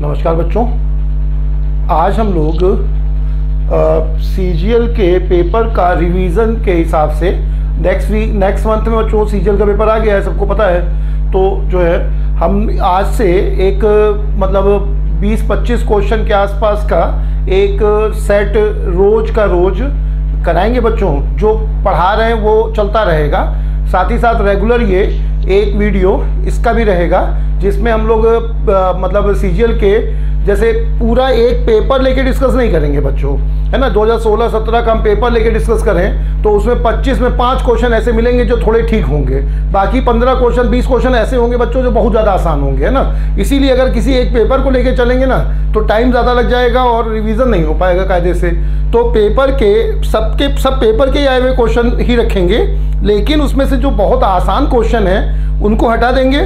नमस्कार बच्चों, आज हम लोग सीजीएल के पेपर का रिवीजन के हिसाब से नेक्स्ट मंथ में बच्चों सीजीएल का पेपर आ गया है, सबको पता है। तो जो है हम आज से एक मतलब 20-25 क्वेश्चन के आसपास का एक सेट रोज का रोज कराएंगे बच्चों। जो पढ़ा रहे हैं वो चलता रहेगा, साथ ही साथ रेगुलर ये एक वीडियो इसका भी रहेगा जिसमें हम लोग मतलब सीजीएल के जैसे पूरा एक पेपर लेके डिस्कस नहीं करेंगे बच्चों, है ना। 2016-17 का हम पेपर लेके डिस्कस करें तो उसमें 25 में 5 क्वेश्चन ऐसे मिलेंगे जो थोड़े ठीक होंगे, बाकी 15 क्वेश्चन 20 क्वेश्चन ऐसे होंगे बच्चों जो बहुत ज़्यादा आसान होंगे, है ना। इसीलिए अगर किसी एक पेपर को लेके चलेंगे ना तो टाइम ज़्यादा लग जाएगा और रिवीजन नहीं हो पाएगा कायदे से। तो पेपर के सब पेपर के आए हुए क्वेश्चन ही रखेंगे, लेकिन उसमें से जो बहुत आसान क्वेश्चन है उनको हटा देंगे,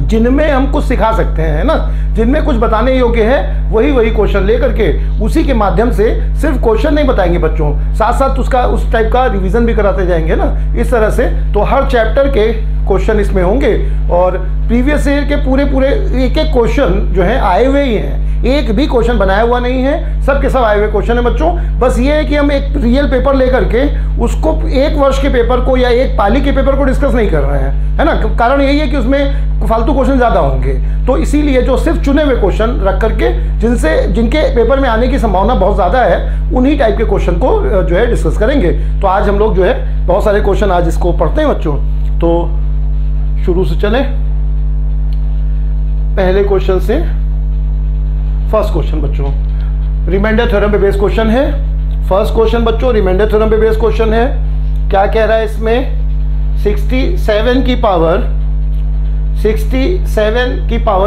जिनमें हम कुछ सिखा सकते हैं, है ना, जिनमें कुछ बताने योग्य है वही क्वेश्चन लेकर के उसी के माध्यम से सिर्फ क्वेश्चन नहीं बताएंगे बच्चों, साथ साथ उसका उस टाइप का रिवीजन भी कराते जाएंगे ना, इस तरह से। तो हर चैप्टर के क्वेश्चन इसमें होंगे और प्रीवियस ईयर के पूरे एक क्वेश्चन जो है आए हुए ही हैं, एक भी क्वेश्चन बनाया हुआ नहीं है, सब के सब आए हुए क्वेश्चन है बच्चों। बस ये है कि हम एक रियल पेपर लेकर के उसको एक वर्ष के पेपर को या एक पाली के पेपर को डिस्कस नहीं कर रहे हैं, है ना। कारण यही है कि उसमें फालतू क्वेश्चन ज़्यादा होंगे, तो इसीलिए जो सिर्फ चुने हुए क्वेश्चन रख करके जिनके पेपर में आने की संभावना बहुत ज़्यादा है उन्हीं टाइप के क्वेश्चन को जो है डिस्कस करेंगे। तो आज हम लोग जो है बहुत सारे क्वेश्चन आज इसको पढ़ते हैं बच्चों। तो शुरू से चलें, पहले क्वेश्चन से। फर्स्ट क्वेश्चन बच्चों रिमाइंडर थ्योरम पे बेस्ड क्वेश्चन है। फर्स्ट क्वेश्चन बच्चों रिमाइंडर थ्योरम पे बेस्ड क्वेश्चन है। क्या कह रहा है इसमें, 67 की पावर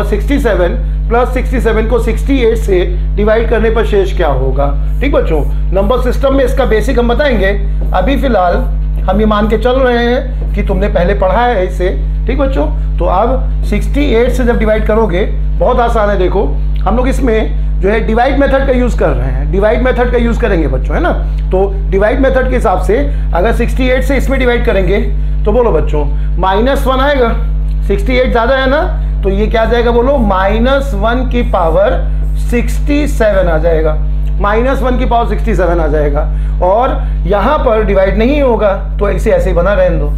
67 प्लस 67 को 68 से डिवाइड करने पर शेष क्या होगा। ठीक बच्चों, नंबर सिस्टम में इसका बेसिक हम बताएंगे। अभी फिलहाल हम ये मान के चल रहे हैं कि तुमने पहले पढ़ा है इसे। ठीक बच्चों, तो अब 68 से जब डिवाइड करोगे, बहुत आसान है, देखो हम लोग इसमें जो है डिवाइड मेथड का यूज़ कर रहे हैं, डिवाइड मेथड का यूज़ करेंगे बच्चों, है ना। तो डिवाइड मेथड के हिसाब से अगर 68 से इसमें डिवाइड करेंगे तो बोलो बच्चों -1 आएगा। 68 ज़्यादा है ना, तो ये क्या आ जाएगा बोलो, -1 की पावर 67 आ जाएगा, -1 की पावर 67 आ जाएगा। और यहाँ पर डिवाइड नहीं होगा तो इसे ऐसे ही बना रहने दो,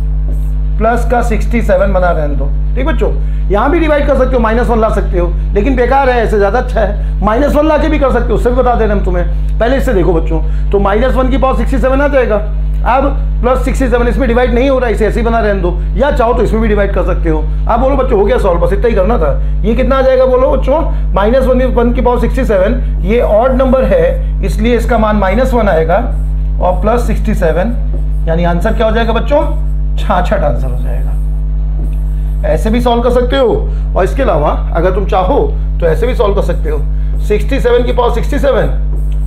प्लस का 67 बना रहने दो। ठीक बच्चों, यहाँ भी डिवाइड कर सकते हो, -1 ला सकते हो, लेकिन बेकार है, ऐसे ज़्यादा अच्छा है। -1 ला के भी कर सकते हो, उससे भी बता दे रहे हम तुम्हें। पहले इससे देखो बच्चों, तो -1 की पावर 67 आ जाएगा। अब प्लस 67 इसमें डिवाइड नहीं हो रहा है, इसे ऐसे ही बना रहने दो, या चाहो तो इसमें भी डिवाइड कर सकते हो। अब बोलो बच्चों हो गया सॉल्व, बस इतना ही करना था। ये कितना आ जाएगा बोलो बच्चों, -1 की पावर 67, ये ऑड नंबर है इसलिए इसका मान -1 आएगा और प्लस 67, यानी आंसर क्या हो जाएगा बच्चों, 66 आंसर हो जाएगा। ऐसे भी सॉल्व कर सकते हो, और इसके अलावा अगर तुम चाहो तो ऐसे भी सॉल्व कर सकते हो। 67 की पावर 67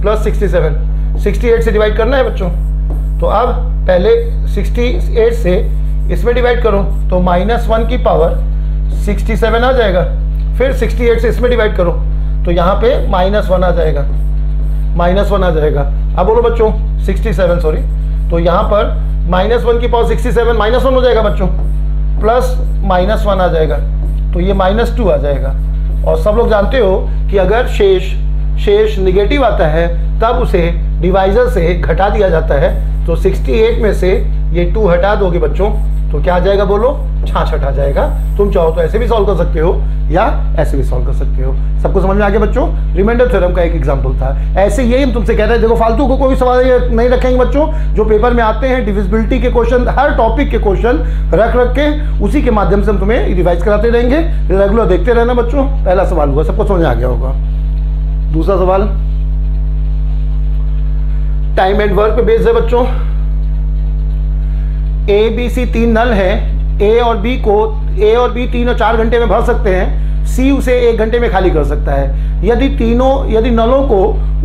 प्लस 67, 68 से डिवाइड करना है बच्चों। तो अब पहले 68 से इसमें डिवाइड करो तो -1 की पावर 67 आ जाएगा, फिर 68 से इसमें डिवाइड करो तो यहाँ पे -1 आ जाएगा, -1 आ जाएगा। अब बोलो बच्चों 67 सॉरी, तो यहाँ पर -1 की पावर 67 -1 हो जाएगा बच्चों, प्लस -1 आ जाएगा, तो ये -2 आ जाएगा। और सब लोग जानते हो कि अगर शेष निगेटिव आता है तब उसे डिवाइजर से घटा दिया जाता है। तो 68 में से ये 2 हटा दोगे बच्चों तो क्या आ जाएगा बोलो, 66 आ जाएगा। तुम चाहो तो ऐसे भी सॉल्व कर सकते हो या ऐसे भी सॉल्व कर सकते हो। सबको समझ में आ गया बच्चों, रिमाइंडर थ्योरम का एक एग्जांपल था। ऐसे यही हम तुमसे कह रहे हैं, देखो फालतू को कोई सवाल नहीं रखेंगे बच्चों, जो पेपर में आते हैं डिविजिबिलिटी के क्वेश्चन, हर टॉपिक के क्वेश्चन रख के उसी के माध्यम से हम तुम्हें रिवाइज कराते रहेंगे। रेगुलर देखते रहना बच्चों। पहला सवाल हुआ, सबको समझ में आ गया होगा। दूसरा सवाल टाइम एंड वर्क पे बेस्ड है बच्चों। ए बी सी 3 नल है, ए और बी 3 और 4 घंटे में भर सकते हैं, सी उसे 1 घंटे में खाली कर सकता है। यदि नलों को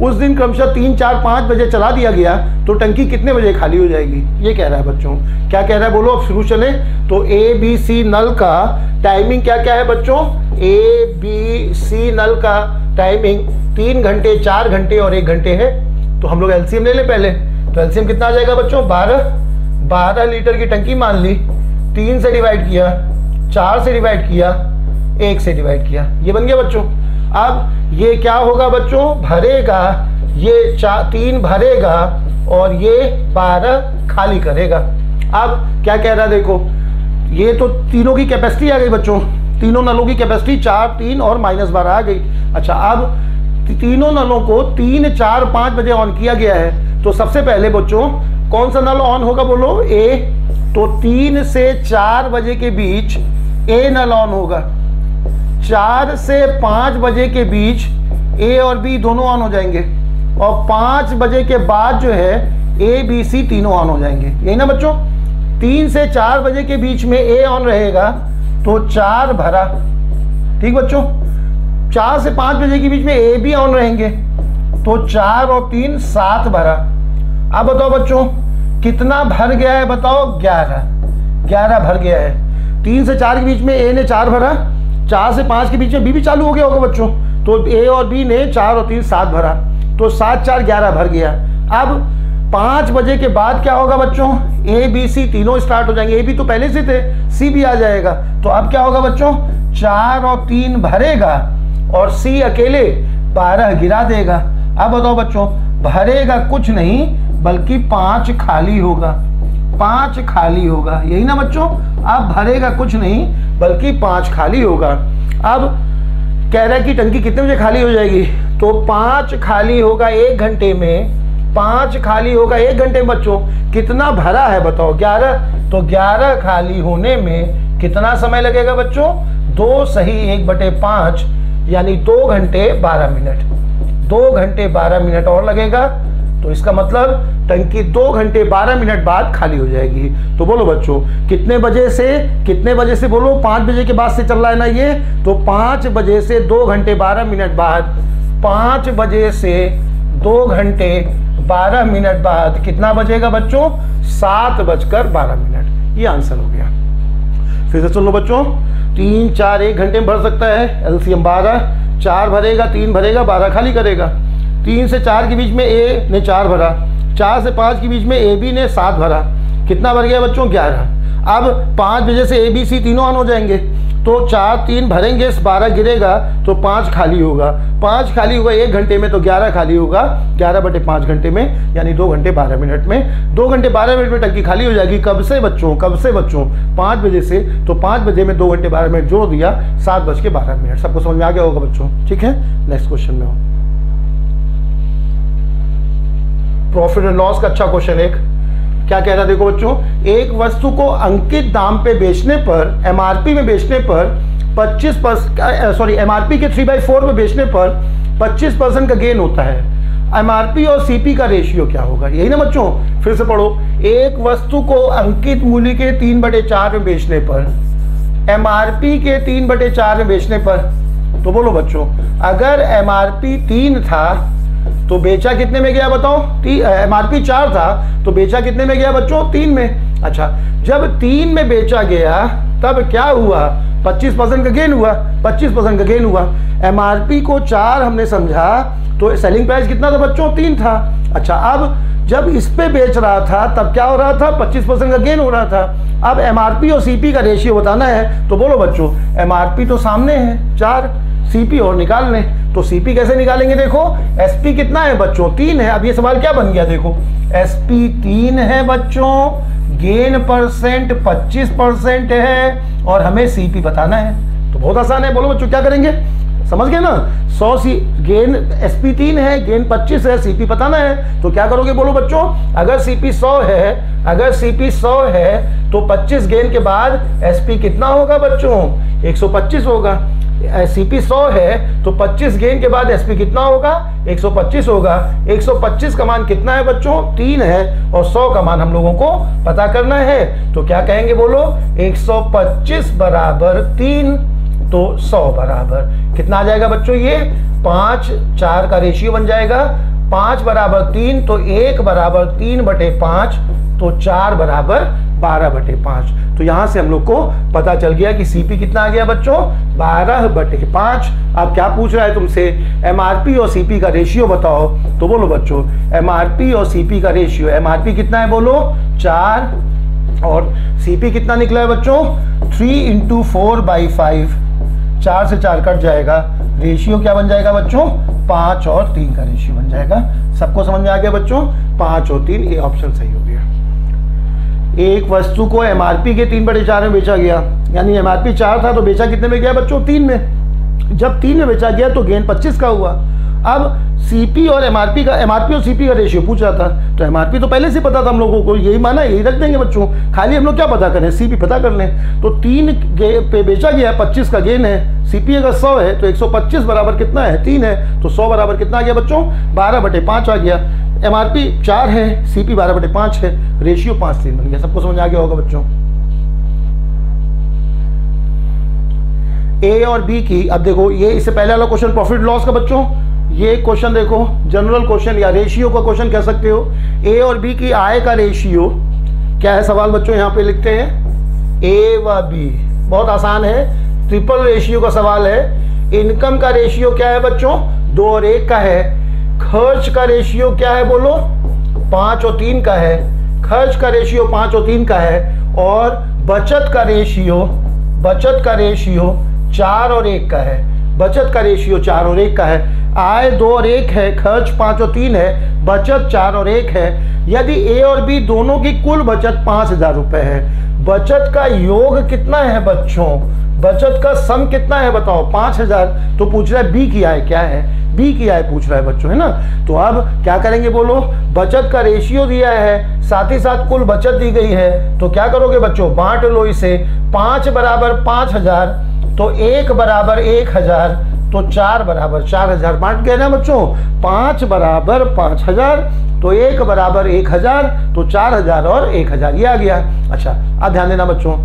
उस दिन क्रमशः 3, 4, 5 बजे चला दिया गया तो टंकी कितने बजे खाली हो जाएगी, ये कह रहा है बच्चों। क्या कह रहा है बोलो, अब शुरू चले। तो ए बी सी नल का टाइमिंग क्या क्या है बच्चों, ए बी सी नल का टाइमिंग 3 घंटे, 4 घंटे और 1 घंटे है। तो हम लोग एलसीएम ले लें पहले, तो एलसीएम कितना आ जाएगा बच्चों, 12 लीटर की टंकी मान ली, 3 से डिवाइड किया, 4 से डिवाइड किया, 1 से डिवाइड किया, ये बन गया बच्चों। अब ये क्या होगा बच्चों, भरेगा, ये 3 भरेगा और ये 12 खाली करेगा। अब क्या कह रहा है देखो, ये तो तीनों की कैपेसिटी आ गई बच्चों, तीनों नलों की कैपेसिटी 4, 3 और -12 आ गई। अच्छा, अब तीनों नलों को 3, 4, 5 बजे ऑन किया गया है। तो सबसे पहले बच्चों कौन सा नल ऑन होगा बोलो, ए। तो 3 से 4 बजे के बीच ए नल ऑन होगा। 4 से 5 बजे के बीच ए और बी दोनों ऑन हो जाएंगे और 5 बजे के बाद जो है ए, बी, सी तीनों ऑन हो जाएंगे, यही ना बच्चों। 3 से 4 बजे के बीच में ए ऑन रहेगा तो 4 भरा, ठीक बच्चों। 4 से 5 बजे के बीच में ए भी ऑन रहेंगे तो 4 और 3 7 भरा। अब बताओ बच्चों कितना भर गया है, बताओ 11 भर गया है। 3 से 4 के बीच में ए ने 4 भरा, 4 से 5 के बीच में बी भी चालू हो गया होगा बच्चों, तो ए और बी ने 4 और 3 7 भरा, तो 7, 4, 11 भर गया। अब 5 बजे के बाद क्या होगा बच्चों, ए, बी, सी तीनों स्टार्ट हो जाएंगे। ए, बी तो पहले से थे, सी भी आ जाएगा। तो अब क्या होगा बच्चों, 4 और 3 भरेगा और सी अकेले 12 गिरा देगा। अब बताओ बच्चों, भरेगा कुछ नहीं बल्कि 5 खाली होगा, 5 खाली होगा, यही ना बच्चों। अब भरेगा कुछ नहीं बल्कि 5 खाली होगा। अब कह रहा है कि टंकी कितने बजे खाली हो जाएगी, तो 5 खाली होगा 1 घंटे में, 5 खाली होगा 1 घंटे में। बच्चों कितना भरा है बताओ, 11। तो 11 खाली होने में कितना समय लगेगा बच्चों, 2 सही 1/5 यानी 2 घंटे 12 मिनट, 2 घंटे 12 मिनट और लगेगा। तो इसका मतलब टंकी 2 घंटे 12 मिनट बाद खाली हो जाएगी। तो बोलो बच्चों कितने बजे से बोलो, 5 बजे के बाद से चल रहा है ना ये, तो 5 बजे से 2 घंटे 12 मिनट बाद, 5 बजे से 2 घंटे 12 मिनट बाद कितना बजेगा बच्चों, 7:12। ये आंसर हो गया। फिर से सुन लो बच्चों, 3, 4 1 घंटे में भर सकता है, एलसीएम 12, 4 भरेगा, 3 भरेगा, 12 खाली करेगा। 3 से 4 के बीच में ए ने 4 भरा, 4 से 5 के बीच में ए बी ने 7 भरा, कितना भर गया बच्चों, 11। अब 5 बजे से ए बी सी तीनों ऑन हो जाएंगे, तो 4, 3 भरेंगे, 12 गिरेगा तो 5 खाली होगा, 5 खाली होगा 1 घंटे में, तो 11 खाली होगा 11/5 घंटे में, यानी 2 घंटे 12 मिनट में। 2 घंटे 12 मिनट में टंकी खाली हो जाएगी। कब से बच्चों, 5 बजे से। तो 5 बजे में 2 घंटे 12 मिनट जोड़ दिया, 7:12। सबको समझ में आ गया होगा बच्चों, ठीक है। नेक्स्ट क्वेश्चन में हो, प्रॉफिट एंड लॉस का अच्छा क्वेश्चन। एक क्या कह रहा है देखो बच्चों, एक वस्तु को अंकित दाम पे बेचने पर, एमआरपी में बेचने पर 25%, एमआरपी के 3/4 में बेचने पर 25% का गेन होता है। एमआरपी और सीपी का रेशियो क्या होगा, यही ना बच्चों। फिर से पढ़ो, एक वस्तु को अंकित मूल्य के 3/4 में बेचने पर, एमआरपी के 3/4 में बेचने पर, तो बोलो बच्चों अगर एमआरपी 3 था तो बेचा कितने में गया बताओ, एमआरपी 4 था तो बेचा कितने में गया बच्चों, 3 में। अच्छा, जब 3 में बेचा गया तब क्या हुआ, 25% का गेन हुआ, 25% का गेन हुआ। एमआरपी को 4 हमने समझा तो सेलिंग प्राइस कितना था बच्चों, 3 था। अच्छा, अब जब इस पे बेच रहा था तब क्या हो रहा था, 25% का गेन हो रहा था। अब एमआरपी और सीपी का रेशियो बताना है, तो बोलो बच्चों एमआरपी तो सामने है 4, सीपी और निकालने, तो सीपी कैसे निकालेंगे, देखो एसपी कितना है बच्चों, 3 है। अब ये सवाल क्या बन गया, देखो एसपी 3 है बच्चों, गेन परसेंट 25% है और हमें सीपी बताना है। तो बहुत आसान है, बोलो बच्चों क्या करेंगे, समझ गए ना। 100 गेन एसपी 3 है, गेन 25 है, सीपी बताना है। तो क्या करोगे बोलो बच्चों, अगर सीपी 100 है तो 25 गेन के बाद एसपी कितना होगा बच्चों, 125 होगा। सीपी 100 है तो 25 गेन के बाद एसपी कितना होगा, 125 होगा। 125 का मान कितना है बच्चों, 3 है और 100 का मान हम लोगों को पता करना है। तो क्या कहेंगे बोलो, 125 बराबर 3, तो 100 बराबर कितना आ जाएगा बच्चों, ये 5, 4 का रेशियो बन जाएगा। 5 बराबर 3 तो 1 बराबर 3/5, तो 4 बराबर 12/5। तो यहां से हम लोग को पता चल गया कि सीपी कितना आ गया बच्चों, 12/5। अब क्या पूछ रहा है तुमसे, एमआरपी और सीपी का रेशियो बताओ। तो बोलो बच्चों एमआरपी और सीपी का रेशियो, एमआरपी कितना है बोलो 4 और सीपी कितना निकला है बच्चों 3 × 4/5। 4 से 4 कट जाएगा, रेशियो क्या बन जाएगा बच्चों, 5 और 3 का रेशियो बन जाएगा। सबको समझ में आ गया बच्चों, 5 और 3, ये ऑप्शन सही हो गया। एक वस्तु को एमआरपी के 3/4 में बेचा गया, यानी एमआरपी 4 था तो बेचा कितने में गया बच्चों, 3 में। जब 3 में बेचा गया तो गेन 25 का हुआ। अब सीपी और एमआरपी और सीपी का रेशियो पूछा था, तो एमआरपी तो पहले से पता था हम लोगों को, यही माना यही रख देंगे बच्चों, खाली हम लोग क्या पता करें, सीपी पता कर लें। तो 3 पे बेचा गया, 25 का गेन है, सीपी अगर 100 है तो 125 बराबर कितना है, 3 है, तो 100 बराबर कितना आ गया बच्चों, 12/5 आ गया। एमआरपी 4 है, सीपी 12/5 है, रेशियो 5:3 बन गया। सबको समझ आ गया होगा बच्चों। ए और बी की, अब देखो ये इससे पहले वाला क्वेश्चन प्रॉफिट लॉस का बच्चों, ये क्वेश्चन देखो जनरल क्वेश्चन या रेशियो का क्वेश्चन कह सकते हो। ए और बी की आय का रेशियो क्या है सवाल बच्चों, यहां पे लिखते हैं ए व बी, बहुत आसान है, ट्रिपल रेशियो का सवाल है। इनकम का रेशियो क्या है बच्चों, 2 और 1 का है। खर्च का रेशियो क्या है बोलो, 5 और 3 का है। खर्च का रेशियो 5 और 3 का है। और बचत का रेशियो 4 और 1 का है। बचत का रेशियो 4 और 1 का है। आय 2 और 1 है, खर्च 5 और 3 है, बचत 4 और 1 है। यदि ए और बी दोनों की कुल बचत 5000 रुपए है, बचत का योग कितना है बच्चों, बचत का सम कितना है बताओ, 5000। तो पूछ रहा है बी की आय क्या है, बी की आय पूछ रहा है बच्चों, है ना। तो अब क्या करेंगे बोलो, बचत का रेशियो दिया है, साथ ही साथ कुल बचत दी गई है, तो क्या करोगे बच्चों, बांट लो इसे। 5 बराबर 5000, तो 1 बराबर 1000, तो 4 बराबर 4000। बांट गए ना बच्चों, 5 बराबर 5000, तो 1 बराबर 1000, तो 4000 और 1000, ये आ गया। अच्छा अब ध्यान देना बच्चों,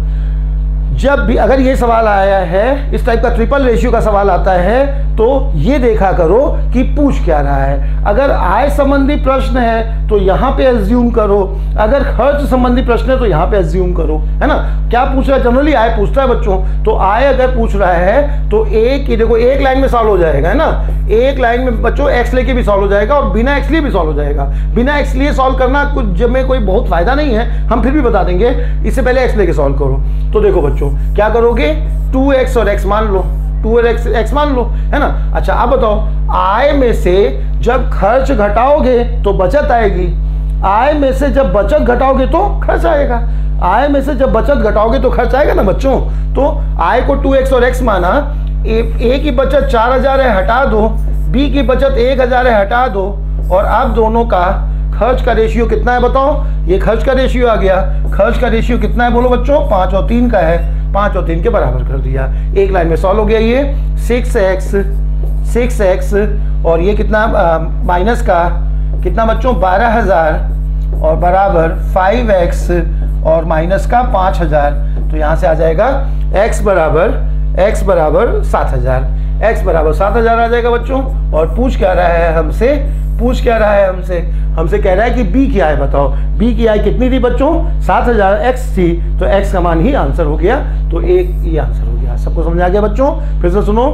जब भी अगर ये सवाल आया है, इस टाइप का ट्रिपल रेशियो का सवाल आता है, तो ये देखा करो कि पूछ क्या रहा है। अगर आय संबंधी प्रश्न है तो यहाँ पे एज्यूम करो, अगर खर्च संबंधी प्रश्न है तो यहाँ पे एज्यूम करो, है ना। क्या पूछ रहा है, जनरली आय पूछता है बच्चों, तो आय अगर पूछ रहा है तो एक ही देखो, एक लाइन में सॉल्व हो जाएगा, है ना। एक लाइन में बच्चों एक्स लेके भी सॉल्व हो जाएगा और बिना एक्स लिए भी सॉल्व हो जाएगा। बिना एक्स लिए सॉल्व करना कुछ जब में कोई बहुत फायदा नहीं है, हम फिर भी बता देंगे, इससे पहले एक्स लेके सॉल्व करो। तो देखो बच्चों क्या करोगे, 2x और x मान लो, 2 और x मान लो, है ना। अच्छा अब बताओ, आय में से जब खर्च घटाओगे तो बचत आएगी, आय में से जब बचत घटाओगे तो खर्च आएगा, आय में से जब बचत घटाओगे तो खर्च आएगा ना बच्चों। तो आय को 2x और x माना, ए की बचत 4000 है, हटा दो, बी की बचत 1000 है, हटा दो, और अब दोनों का खर्च का रेशियो कितना है बताओ, ये खर्च का रेशियो आ गया। खर्च का रेशियो कितना है बोलो बच्चों, 5 और 3 का है, 5 और 3 के बराबर कर दिया। एक लाइन में सॉल्व हो गया ये 6x और ये कितना माइनस का कितना बच्चों 12000 और बराबर 5x और माइनस का 5000। तो यहाँ से आ जाएगा x बराबर 7000, x बराबर 7000 आ जाएगा बच्चों। और पूछ क्या रहा है हमसे, हमसे कह रहा है कि b की आय बताओ। b की आय कितनी थी बच्चों, 7000, x थी, तो x का मान ही आंसर हो गया, तो एक ये आंसर हो गया। सबको समझ आ गया बच्चों। फिर से सुनो,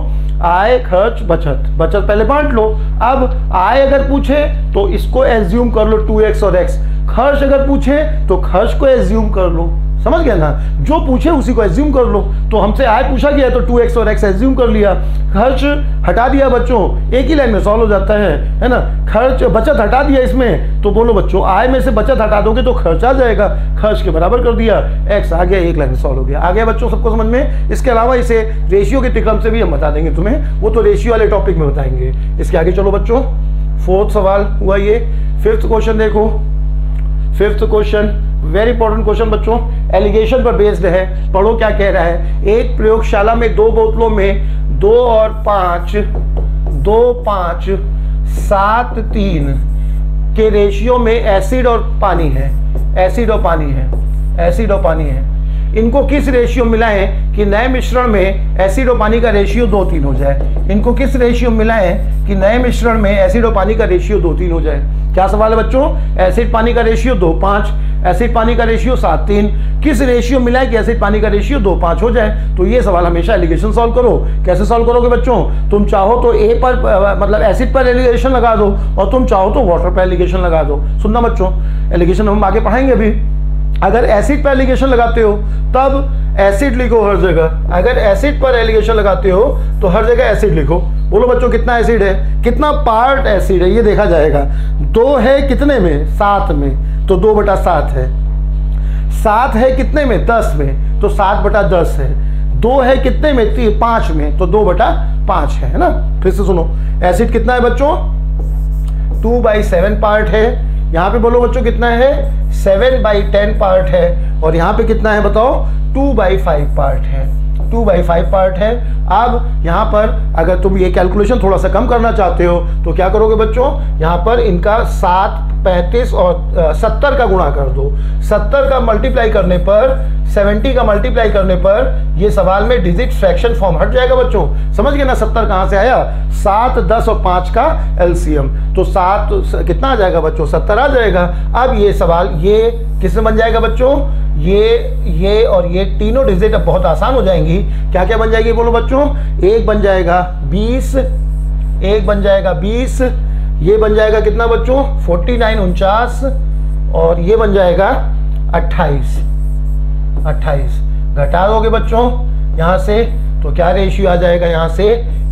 आय खर्च बचत, बचत पहले बांट लो। अब आय अगर पूछे तो इसको एज्यूम कर लो 2x और x, खर्च अगर पूछे तो खर्च को एज्यूम कर लो, समझ गया ना, जो पूछे उसी को एज्यूम कर लो। तो हमसे आय पूछा गया तो 2x और x एज्यूम कर लिया, खर्च हटा दिया बच्चों, एक ही लाइन में सॉल्व हो जाता है ना। खर्च बचत हटा दिया इसमें, तो बोलो बच्चों आय में से बचत हटा दोगे तो खर्च आ जाएगा, खर्च के बराबर कर दिया, x आ गया, एक लाइन में सॉल्व हो गया। आ गया बच्चों सबको समझ में। इसके अलावा इसे रेशियो के क्रम से भी हम बता देंगे तुम्हें, वो तो रेशियो वाले टॉपिक में बताएंगे। इसके आगे चलो बच्चों, 4th सवाल हुआ ये। 5th क्वेश्चन देखो, 5th question very important question बच्चों, एलिगेशन पर बेस्ड है। पढ़ो क्या कह रहा है। एक प्रयोगशाला में 2 बोतलों में 2 और 5 7 3 के रेशियो में एसिड और पानी है, एसिड और पानी है। इनको किस रेशियो मिलाएं कि नए मिश्रण में एसिड और पानी का रेशियो 2:3 हो जाए। इनको किस रेशियो मिलाएं कि नए मिश्रण में एसिड और पानी का रेशियो 2:3 हो जाए। क्या सवाल है बच्चों, एसिड पानी का रेशियो 2:5, एसिड पानी का रेशियो 7:3, किस रेशियो मिला है कि एसिड पानी का रेशियो 2:5 हो जाए। तो ये सवाल हमेशा एलिगेशन सॉल्व करो। कैसे सॉल्व करोगे बच्चों, तुम चाहो तो ए पर मतलब एसिड पर एलिगेशन लगा दो, और तुम चाहो तो वाटर पर एलिगेशन लगा दो। सुनना बच्चों, एलिगेशन हम आगे पढ़ाएंगे अभी। अगर एसिड पर एलिगेशन लगाते हो तब एसिड लिखो हर जगह, अगर एसिड पर एलिगेशन लगाते हो तो हर जगह एसिड लिखो। बोलो बच्चों कितना एसिड है, कितना पार्ट एसिड है ये देखा जाएगा। 2 है कितने में, 7 में, तो 2/7 है। 7 है कितने में, 10 में, तो 7/10 है। 2 है कितने में, 5 में, तो 2/5 है ना। फिर से सुनो, एसिड कितना है बच्चों, 2/7 पार्ट है। यहाँ पे बोलो बच्चों कितना है, 7/10 पार्ट है। और यहाँ पे कितना है बताओ, 2/5 पार्ट है, 2/5 पार्ट है। अब यहाँ पर अगर तुम ये कैलकुलेशन थोड़ा सा कम करना चाहते हो तो क्या करोगे बच्चों, यहाँ पर इनका 7, 35 और 70 का गुणा कर दो। 70 का मल्टीप्लाई करने पर, 70 का मल्टीप्लाई करने पर ये सवाल में डिजिट फ्रैक्शन फॉर्म हट जाएगा बच्चों। समझ गए ना 70 कहाँ से आया, 7, 10 और 5 का एलसीएम, तो 7 कितना आ जाएगा बच्चों, 70 आ जाएगा। अब ये सवाल ये किसमें बन जाएगा बच्चों, ये और ये तीनों डिजिट अब बहुत आसान हो जाएंगी। क्या क्या बन जाएगी बोलो बच्चों, 1 बन जाएगा 20, 1 बन जाएगा 20, ये बन जाएगा कितना बच्चों 49, 49, और ये बन जाएगा 28, 28। घटा दोगे बच्चों यहाँ से तो क्या रेशियो आ जाएगा, यहाँ से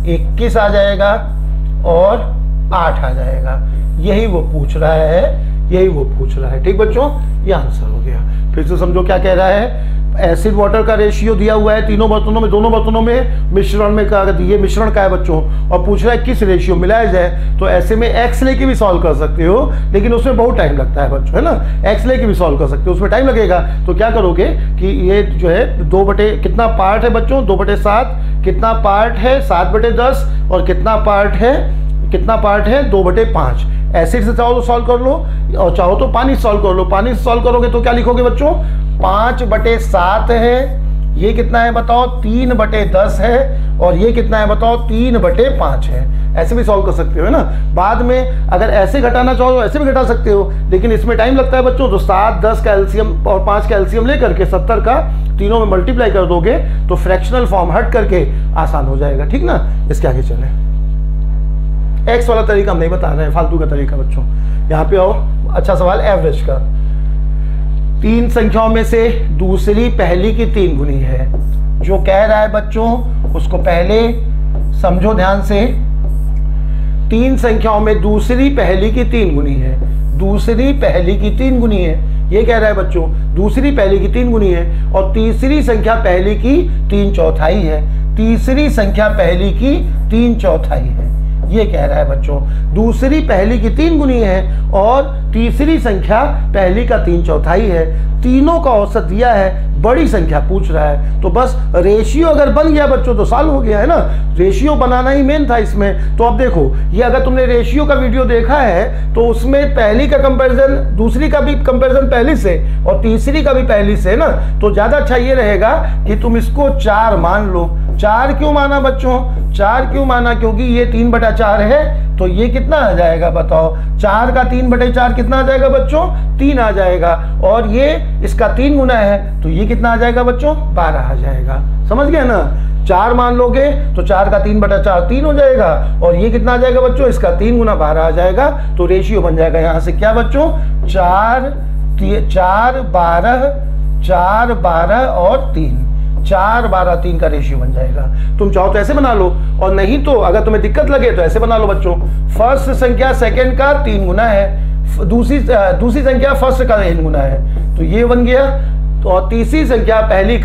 21 आ जाएगा और 8 आ जाएगा। यही वो पूछ रहा है, यही वो पूछ रहा है। ठीक बच्चों, ये आंसर हो गया। फिर से समझो क्या कह रहा है, एसिड वाटर का रेशियो दिया हुआ है तीनों बर्तनों में, दोनों बर्तनों में मिश्रण में का, ये मिश्रण का है बच्चों, और पूछ रहा है किस रेशियो मिलाया जाए। तो ऐसे में एक्स लेके भी सॉल्व कर सकते हो, लेकिन उसमें बहुत टाइम लगता है बच्चों, है ना। एक्स लेके भी सॉल्व कर सकते हो, उसमें टाइम लगेगा। तो क्या करोगे कि ये जो है 2 बटे कितना पार्ट है बच्चों, 2/7, कितना पार्ट है 7/10, और कितना पार्ट है 2/5। एसिड से चाहो तो सॉल्व कर लो, और चाहो तो पानी से सॉल्व कर लो। पानी से सॉल्व करोगे तो क्या लिखोगे बच्चों, 5/7 है। ये कितना है बताओ, 3/10 है। और ये कितना है बताओ, 3/5 है। ऐसे भी सॉल्व कर सकते हो, है ना। बाद में अगर ऐसे घटाना चाहो तो ऐसे भी घटा सकते हो, लेकिन इसमें टाइम लगता है बच्चों। तो 7, 10 का एलसीएम और 5 का एलसीएम लेकर के 70 का तीनों में मल्टीप्लाई कर दोगे तो फ्रैक्शनल फॉर्म हट करके आसान हो जाएगा। ठीक ना। इसके आगे चले, एक्स वाला तरीका हम नहीं बता रहे हैं, फालतू का तरीका बच्चों। यहाँ पे आओ, अच्छा सवाल एवरेज का। 3 संख्याओं में से दूसरी पहली की 3 गुनी है। जो कह रहा है बच्चों उसको पहले समझो ध्यान से। 3 संख्याओं में दूसरी पहली की 3 गुनी है, दूसरी पहली की 3 गुनी है। ये कह रहा है बच्चों दूसरी पहली की 3 गुनी है, और तीसरी संख्या पहली की 3/4 है। तीसरी संख्या पहली की 3/4 है। ये कह रहा है बच्चों दूसरी पहली की 3 गुनी है और तीसरी संख्या पहली का 3/4 है। तीनों का औसत दिया है, बड़ी संख्या पूछ रहा है। तो बस रेशियो अगर बन गया बच्चों तो सॉल्व हो गया, है ना। रेशियो बनाना ही मेन था इसमें। तो अब देखो, ये अगर तुमने रेशियो का वीडियो देखा है तो उसमें पहली का कंपैरिजन दूसरी का भी कंपैरिजन पहली से और तीसरी का भी पहली से, है ना। तो ज्यादा अच्छा ये रहेगा कि तुम इसको 4 मान लो। 4 क्यों माना बच्चों, 4 क्यों माना, क्योंकि ये 3/4 है। तो ये कितना आ जाएगा बताओ, 4 का 3/4 कितना आ जाएगा बच्चों, 3 आ जाएगा। और ये इसका 3 गुना है तो ये कितना आ जाएगा बच्चों, 12 आ जाएगा। समझ गए ना। 4 मान लोगे तो 4 का 3/4 3 हो जाएगा, और ये कितना आ जाएगा बच्चों, इसका 3 गुना 12 आ जाएगा। तो रेशियो बन जाएगा यहाँ से क्या बच्चों, 4, 12, 4, 12 और 3, 4, 12, 3 का रेशियो बन जाएगा। तुम चाहो तो ऐसे बना लो, और नहीं तो अगर तुम्हें दिक्कत लगे तो ऐसे बना लो बच्चों। फर्स्ट संख्या सेकंड का 3 गुना है, दूसरी संख्या फर्स्ट का 3 गुना है, तो ये बन गया। तो और तीसरी संख्या पहली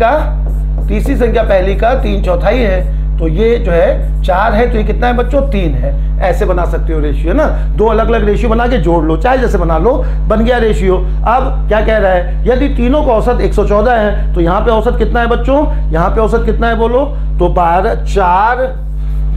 का 3/4 है। तो ये जो है 4 है, तो ये कितना है बच्चों, 3 है। ऐसे बना सकते हो रेशियो, है ना। 2 अलग अलग रेशियो बना के जोड़ लो, चाहे जैसे बना लो, बन गया रेशियो। अब क्या कह रहा है, यदि तीनों का औसत 114 है तो यहाँ पे औसत कितना है बच्चों, यहाँ पे औसत कितना है बोलो, तो 4,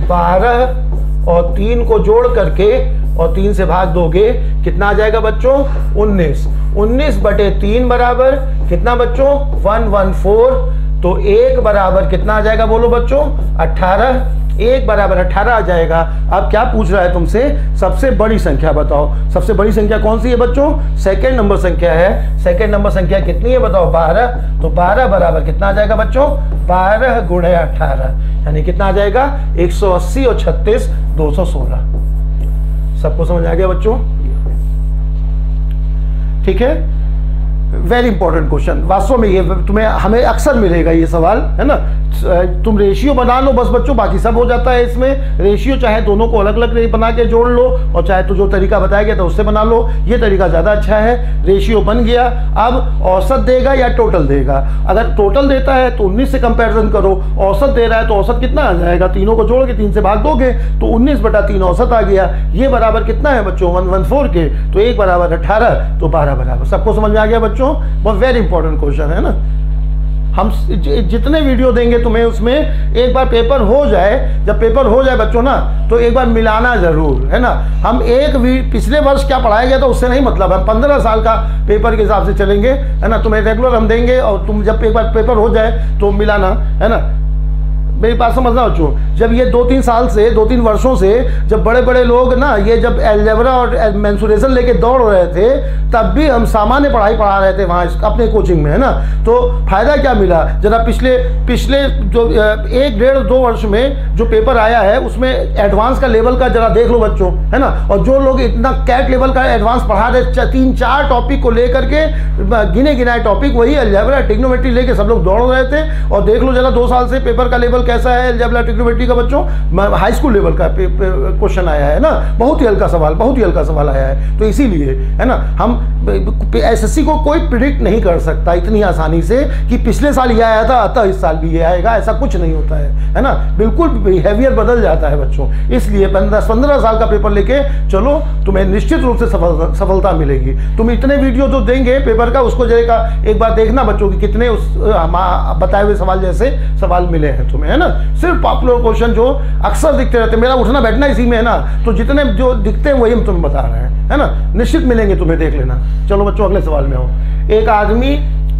12 और 3 को जोड़ करके और 3 से भाग दोगे, कितना आ जाएगा बच्चों, 19। 19/3 बराबर कितना बच्चों, 114। तो 1 बराबर कितना आ जाएगा बोलो बच्चों, 18। 1 बराबर 18 आ जाएगा। अब क्या पूछ रहा है तुमसे, सबसे बड़ी संख्या बताओ। सबसे बड़ी संख्या कौन सी है बच्चों, सेकंड नंबर संख्या है। सेकंड नंबर संख्या कितनी है बताओ, 12। तो 12 बराबर कितना आ जाएगा बच्चों, 12 गुणे 18, यानी कितना आ जाएगा, 180 और 36, 216। सबको समझ आ गया बच्चों, ठीक है। वेरी इंपॉर्टेंट क्वेश्चन, वास्तव में ये तुम्हें हमें अक्सर मिलेगा ये सवाल, है ना। तुम रेशियो बना लो बस बच्चों, बाकी सब हो जाता है इसमें। रेशियो चाहे दोनों को अलग अलग बना के जोड़ लो, और चाहे तो जो तरीका बताया गया था उससे बना लो, ये तरीका ज़्यादा अच्छा है। रेशियो बन गया, अब औसत देगा या टोटल देगा। अगर टोटल देता है तो 19 से कंपैरिजन करो, औसत दे रहा है तो औसत कितना आ जाएगा, तीनों को जोड़ के 3 से भाग दोगे तो 19/3 औसत आ गया। ये बराबर कितना है बच्चों, 114 के, तो 1 बराबर 18, तो 12 बराबर। सबको समझ में आ गया बच्चों, बहुत वेरी इंपॉर्टेंट क्वेश्चन है ना। हम जितने वीडियो देंगे तुम्हें उसमें एक बार पेपर हो जाए, जब पेपर हो जाए बच्चों ना, तो एक बार मिलाना जरूर, है ना। हम पिछले वर्ष क्या पढ़ाया गया था उससे नहीं मतलब, हम 15 साल का पेपर के हिसाब से चलेंगे, है ना। तुम्हें रेगुलर हम देंगे और तुम जब एक बार पेपर हो जाए तो मिलाना, है ना। मेरी बात समझना बच्चों, जब ये 2-3 साल से 2-3 वर्षों से जब बड़े बड़े लोग ना ये जब अलजेब्रा और मेंसुरेशन लेके दौड़ रहे थे, तब भी हम सामान्य पढ़ाई पढ़ा रहे थे वहाँ अपने कोचिंग में, है ना। तो फायदा क्या मिला, जरा पिछले जो 1-1.5-2 वर्ष में जो पेपर आया है उसमें एडवांस का लेवल का जरा देख लो बच्चों, है ना। और जो लोग इतना कैट लेवल का एडवांस पढ़ा रहे, 3-4 टॉपिक को लेकर के गिने गिनाए टॉपिक, वही अलजेब्रा ट्रिग्नोमेट्री लेके सब लोग दौड़ रहे थे। और देख लो जरा 2 साल से पेपर का लेवल कैसा है अलजेब्रा ट्रिग्नोमेट्री का बच्चों, हाई स्कूल लेवल का क्वेश्चन आया है ना, बहुत ही हल्का सवाल आया है। तो इसीलिए, है ना, हम एसएससी को कोई प्रिडिक्ट नहीं कर सकता इतनी आसानी से कि पिछले साल ये आया था अतः इस साल भी ये आएगा, ऐसा कुछ नहीं होता है ना। बिल्कुल बिहेवियर बदल जाता है बच्चों, इसलिए 15 साल का पेपर लेके चलो, तुम्हें निश्चित रूप से सफलता मिलेगी। तुम इतने वीडियो जो देंगे पेपर का, उसको एक बार देखना बच्चों कि कितने उस बताए हुए सवाल जैसे सवाल मिले हैं तुम्हें, है ना। सिर्फ पॉपुलर क्वेश्चन जो अक्सर दिखते रहते हैं, मेरा उठना बैठना इसी में है ना, तो जितने जो दिखते हैं वही हम तुम्हें बता रहे हैं, है ना। निश्चित मिलेंगे तुम्हें, देख लेना। चलो बच्चों अगले सवाल में आओ। एक आदमी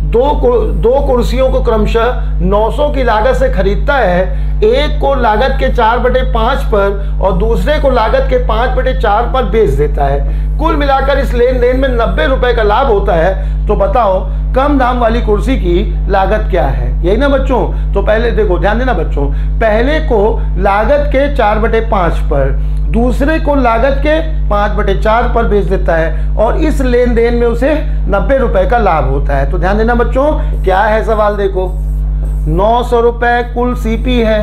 दो कुर्सियों को क्रमशः 900 की लागत से खरीदता है, एक को लागत के 4/5 पर और दूसरे को लागत के 5/4 पर बेच देता है। कुल मिलाकर इस लेन देन में 90 रुपए का लाभ होता है। तो बताओ कम दाम वाली कुर्सी की लागत क्या है, यही ना बच्चों। तो पहले देखो, ध्यान देना बच्चों, पहले को लागत के 4/5 पर, दूसरे को लागत के 5/4 पर बेच देता है, और इस लेन देन में उसे 90 रुपए का लाभ होता है। तो ध्यान देना बच्चों, क्या है सवाल, देखो 900 रुपए कुल सीपी है,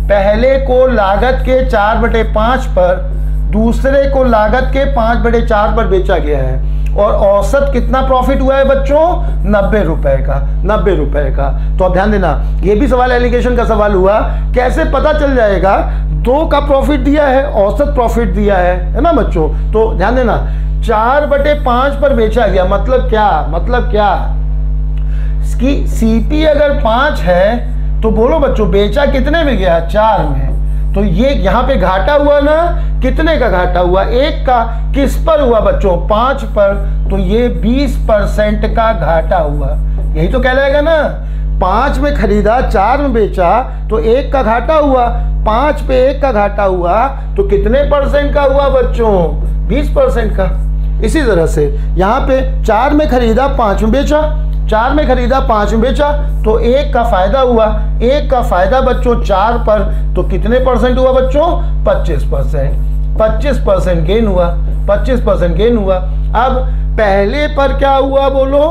पहले को लागत के 4/5 पर, दूसरे को लागत के 5/4 पर बेचा गया है, और औसत कितना प्रॉफिट हुआ है बच्चों, 90 रुपए का, 90 रुपए का। तो अब ध्यान देना, ये भी सवाल एलिगेशन का सवाल हुआ, कैसे पता चल जाएगा 2 का प्रॉफिट दिया है, औसत प्रॉफिट दिया है ना बच्चों। तो ध्यान देना, 4/5 पर बेचा गया, मतलब क्या, इसकी सीपी अगर 5 है तो बोलो बच्चों बेचा कितने में गया, 4 में। तो ये यहाँ पे घाटा हुआ ना, कितने का घाटा हुआ, 1 का। किस पर हुआ बच्चों, 5 पर, तो ये 20% का घाटा हुआ। यही तो कहलाएगा ना, 5 में खरीदा 4 में बेचा, तो 1 का घाटा हुआ, 5 पे 1 का घाटा हुआ, तो कितने % का हुआ बच्चों, 20% का। इसी तरह से यहाँ पे 4 में खरीदा 5 में बेचा, 4 में खरीदा 5 में बेचा, तो 1 का फायदा हुआ, 1 का फायदा बच्चों 4 पर, तो कितने % हुआ बच्चों, 25%, 25% गेन हुआ, 25% गेन हुआ। अब पहले पर क्या हुआ बोलो,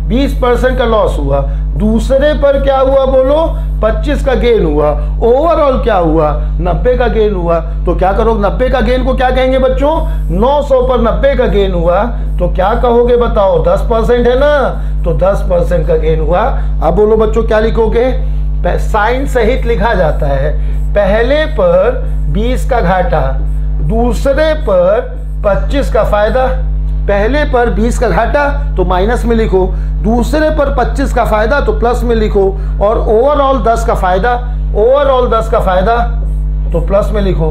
20% का लॉस हुआ, दूसरे पर क्या हुआ बोलो, 25 का गेन हुआ, ओवरऑल क्या हुआ, 90 का गेन हुआ। तो क्या करो, 90 का गेन को क्या कहेंगे बच्चों, 900 पर 90 का गेन हुआ, तो क्या कहोगे बताओ, 10% है ना, तो 10% का गेन हुआ। अब बोलो बच्चों क्या लिखोगे, साइन सहित लिखा जाता है, पहले पर 20 का घाटा, दूसरे पर 25 का फायदा। पहले पर 20 का घाटा तो माइनस में लिखो, दूसरे पर 25 का फायदा तो प्लस में लिखो, और ओवरऑल 10 का फायदा, ओवरऑल 10 का फायदा तो प्लस में लिखो।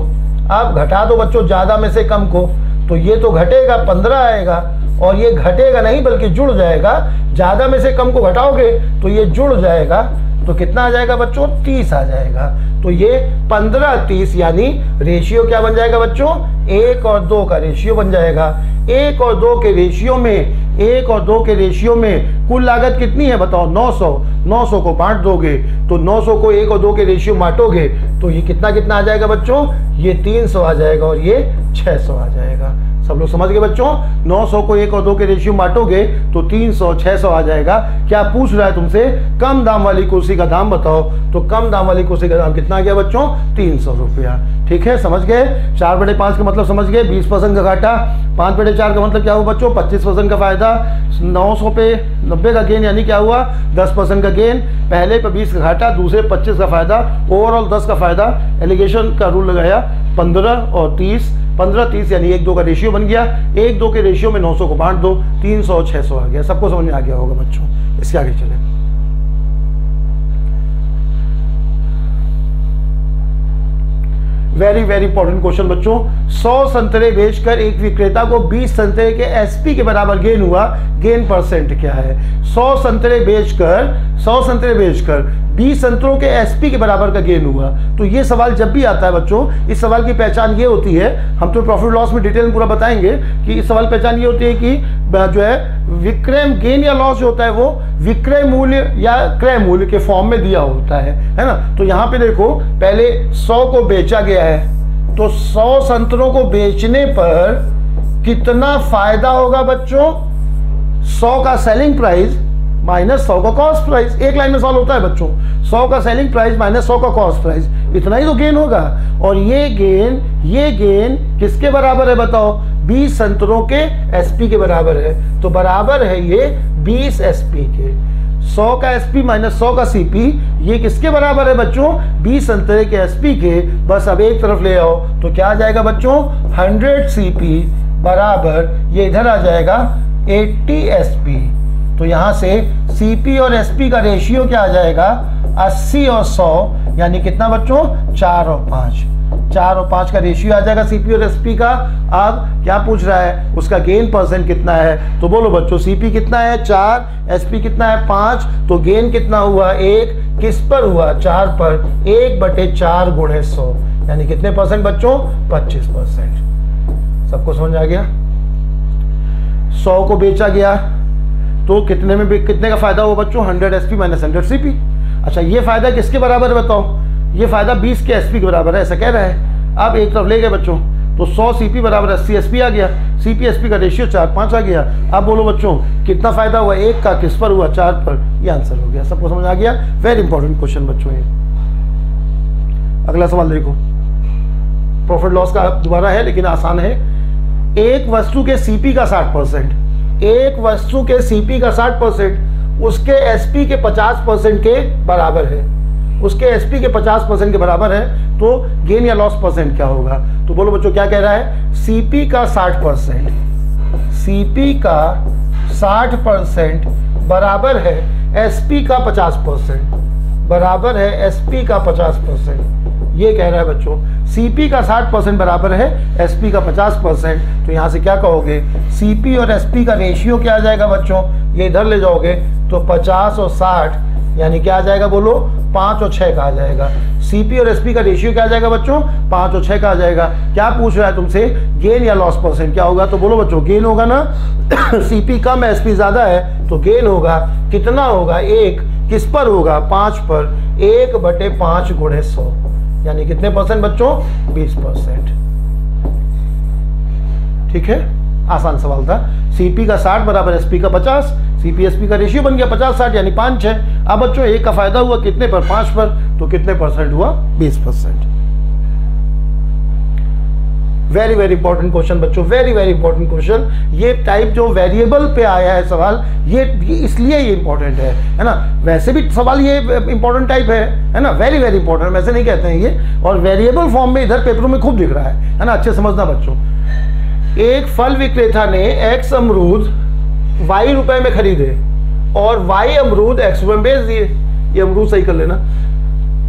अब घटा दो बच्चों ज्यादा में से कम को, तो ये तो घटेगा 15 आएगा, और ये घटेगा नहीं बल्कि जुड़ जाएगा। ज्यादा में से कम को घटाओगे तो ये जुड़ जाएगा, तो कितना आ जाएगा बच्चों, 30 आ जाएगा। तो ये 15-30 यानी रेशियो क्या बन जाएगा बच्चों, 1 और 2 का रेशियो बन जाएगा। 1 और 2 के रेशियो में, 1 और 2 के रेशियो में कुल लागत कितनी है बताओ, 900। 900 को बांट दोगे तो 900 को 1 और 2 के रेशियो बांटोगे तो ये कितना आ जाएगा बच्चों, ये 300 आ जाएगा और ये 600 आ जाएगा। सब लोग समझ गए बच्चों? 900 को 1 और 2 के रेशियो बांटोगे तो 300 600 आ जाएगा। क्या पूछ रहा है तुमसे? कम दाम वाली कुर्सी का दाम बताओ। तो कम दाम वाली कुर्सी का दाम कितना आ गया बच्चों? 300 रुपया। ठीक है, समझ गए? 4/5 का मतलब समझ गए, 20% का घाटा। 5/4 का मतलब क्या हुआ बच्चों? 25% का फायदा। 900 पे 90 का गेन, यानी क्या हुआ? 10% का गेन। पहले पे 20 का घाटा, दूसरे 25 का फायदा, ओवरऑल 10 का फायदा। एलिगेशन का रूल लगाया 15 और 30, 15-30 यानी 1-2 का रेशियो बन गया। 1-2 के रेशियो में 900 को बांट दो, 300 और 600 आ गया। सबको समझ में आ गया होगा बच्चों? इसके आगे चले। वेरी वेरी इंपॉर्टेंट क्वेश्चन बच्चों। 100 संतरे बेचकर एक विक्रेता को 20 संतरे के एसपी के बराबर गेन हुआ। गेन परसेंट क्या है? 100 संतरे बेचकर 20 संतरों के एसपी के बराबर का गेन हुआ। तो ये सवाल जब भी आता है बच्चों, इस सवाल की पहचान ये होती है, हम तो प्रॉफिट लॉस में डिटेल में पूरा बताएंगे कि इस सवाल पहचान ये होती है कि जो है विक्रय गेन या लॉस जो होता है वो विक्रय मूल्य या क्रय मूल्य के फॉर्म में दिया होता है ना। तो यहाँ पे देखो, पहले 100 को बेचा गया है, तो 100 संतरों को बेचने पर कितना फायदा होगा बच्चों? 100 का सेलिंग प्राइस माइनस 100 का कॉस्ट प्राइस। एक लाइन में सॉल्व होता है बच्चों। 100 का सेलिंग प्राइस माइनस 100 का कॉस्ट प्राइस, इतना ही तो गेन होगा। और ये गेन किसके बराबर है बताओ? 20 संतरों के एसपी के बराबर है। तो बराबर है ये 20 एसपी के। 100 का एसपी माइनस 100 का सीपी, ये किसके बराबर है बच्चों? 20 संतरे के एसपी के। बस अब एक तरफ ले आओ तो क्या आ जाएगा बच्चों? 100 सीपी बराबर ये इधर आ जाएगा 80 एसपी। तो यहां से सीपी और एसपी का रेशियो क्या आ जाएगा? 80 और 100, यानी कितना बच्चों? 4 और 5। 4 और 5 का रेशियो आ जाएगा सीपी और एसपी का। अब क्या पूछ रहा है? उसका गेन परसेंट कितना है? तो बोलो बच्चों, सीपी कितना है? 4, एसपी कितना है? 5। तो गेन कितना हुआ? 1। किस पर हुआ? 4 पर। 1/4 × 100, यानी कितने परसेंट बच्चों? 25%। सबको समझ आ गया? 100 को बेचा गया तो कितने में कितने का फायदा हुआ बच्चों? 100 एसपी माइनस 100 सीपी। अच्छा, ये फायदा किसके बराबर है बताओ? ये फायदा 20 के एसपी के बराबर है, ऐसा कह रहा है। अब एक तरफ ले गए बच्चों, तो 100 सीपी बराबर 80 एसपी आ गया। सीपी एसपी का रेशियो 4-5 आ गया। अब बोलो बच्चों, कितना फायदा हुआ? 1 का किस पर हुआ? 4 पर। ये आंसर हो गया। सबको समझ आ गया? वेरी इंपॉर्टेंट क्वेश्चन बच्चों ये। अगला सवाल देखो, प्रॉफिट लॉस का दोबारा है लेकिन आसान है। एक वस्तु के सीपी का 60%, एक वस्तु के सीपी का 60% उसके एसपी के 50% के बराबर है। उसके एसपी के 50% के बराबर है, तो गेन या लॉस परसेंट क्या होगा? तो बोलो बच्चों, क्या कह रहा है? सीपी का 60%, सीपी का 60% बराबर है एसपी का 50%, बराबर है एसपी का 50%। ये कह रहा है बच्चों, सीपी का 60% बराबर है एसपी का 50%। तो यहाँ से क्या कहोगे? सीपी और एसपी का रेशियो क्या आ जाएगा बच्चों? ये इधर ले जाओगे तो 50 और 60, यानी क्या आ जाएगा बोलो? 5 और 6 का आ जाएगा। सीपी और एसपी का रेशियो क्या आ जाएगा बच्चों? 5 और 6 का आ जाएगा। क्या पूछ रहा है तुमसे? गेन या लॉस परसेंट क्या होगा? तो बोलो बच्चों, गेन होगा ना। सीपी कम है, एसपी ज्यादा है, तो गेन होगा। कितना होगा? 1 किस पर होगा? 5 पर। 1/5 × 100, यानी कितने परसेंट बच्चों? 20%। ठीक है, आसान सवाल था। सीपी का 60 बराबर एसपी का 50, सीपी एसपी का रेशियो बन गया 50-60 यानी 5-6। अब बच्चों 1 का फायदा हुआ कितने पर? 5 पर। तो कितने परसेंट हुआ? 20%। वेरी वेरी इंपॉर्टेंट क्वेश्चन बच्चों, वेरी वेरी इंपॉर्टेंट क्वेश्चन। ये टाइप जो वेरिएबल पे आया है सवाल, ये इसलिए ये इंपॉर्टेंट है ना। वैसे भी सवाल ये इंपॉर्टेंट टाइप है ना, वेरी वेरी इंपॉर्टेंट, वैसे नहीं कहते हैं ये। और वेरिएबल फॉर्म में इधर पेपरों में खूब दिख रहा है ना। अच्छे समझना बच्चों, एक फल विक्रेता ने एक्स अमरूद वाई रुपए में खरीदे और वाई अमरूद एक्स रुपए में बेच दिए। ये अमरूद सही कर लेना।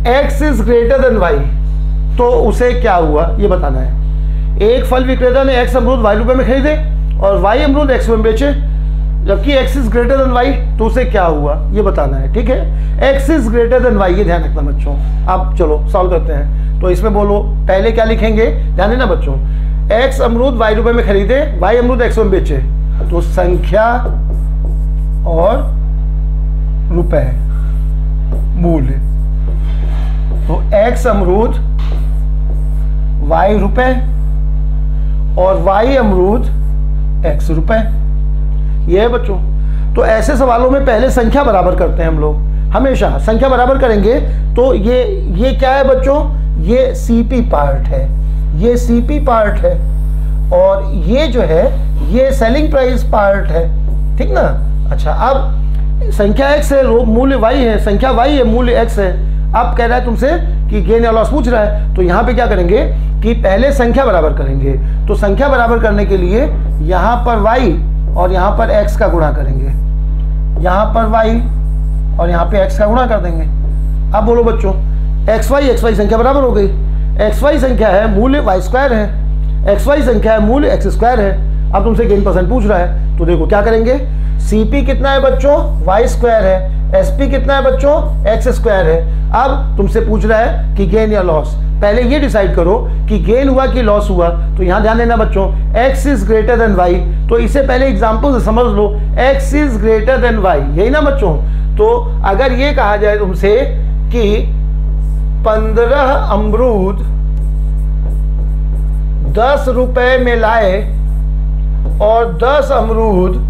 X is greater than Y, तो उसे क्या हुआ ये बताना है। एक फल विक्रेता ने एक्स अमरूद वाई रुपए में खरीदे और वाई अमरूद एक्स रुपए में बेचे, जबकि X is greater than Y, तो उसे क्या हुआ ये बताना है। ठीक है, X is greater than Y, ये ध्यान रखना बच्चों। अब चलो सॉल्व करते हैं। तो इसमें बोलो, पहले क्या लिखेंगे? ध्यान देना बच्चों, एक्स अमरूद वाई रुपए में खरीदे, वाई अमरूद एक्स में बेचे, तो संख्या और रुपए मूल्य। तो एक्स अमरूद वाई रुपए और y अमरूद x रुपए। ये है बच्चों। तो ऐसे सवालों में पहले संख्या बराबर करते हैं हम लोग, हमेशा संख्या बराबर करेंगे। तो ये क्या है बच्चों, ये CP पार्ट है, ये CP पार्ट है, और ये जो है ये सेलिंग प्राइस पार्ट है, ठीक ना। अच्छा, अब संख्या x है, मूल्य y है, संख्या y है, मूल्य x है। अब कह रहा है तुमसे कि गेन या लॉस पूछ रहा है, तो यहाँ पे क्या करेंगे कि पहले संख्या बराबर करेंगे। तो संख्या बराबर करने के लिए यहाँ पर y और यहाँ पर x का गुणा करेंगे, यहाँ पर y और यहाँ पे x का गुणा कर देंगे। अब बोलो बच्चों, xy संख्या बराबर हो गई। xy संख्या है, मूल्य y स्क्वायर है, xy संख्या है, मूल्य x स्क्वायर है। अब तुमसे गेन परसेंट पूछ रहा है, तो देखो क्या करेंगे, CP कितना है बच्चों, y स्क्वायर है, SP कितना है बच्चों, x स्क्वायर है। अब तुमसे पूछ रहा है कि गेन या लॉस, पहले ये डिसाइड करो कि गेन हुआ कि लॉस हुआ। तो यहाँ ध्यान देना बच्चों, x is greater then y, तो इसे पहले एग्जाम्पल से समझ लो, x is greater then y, यही ना बच्चों। तो अगर ये कहा जाए तुमसे कि 15 अमरूद 10 रुपए में लाए और 10 अमरूद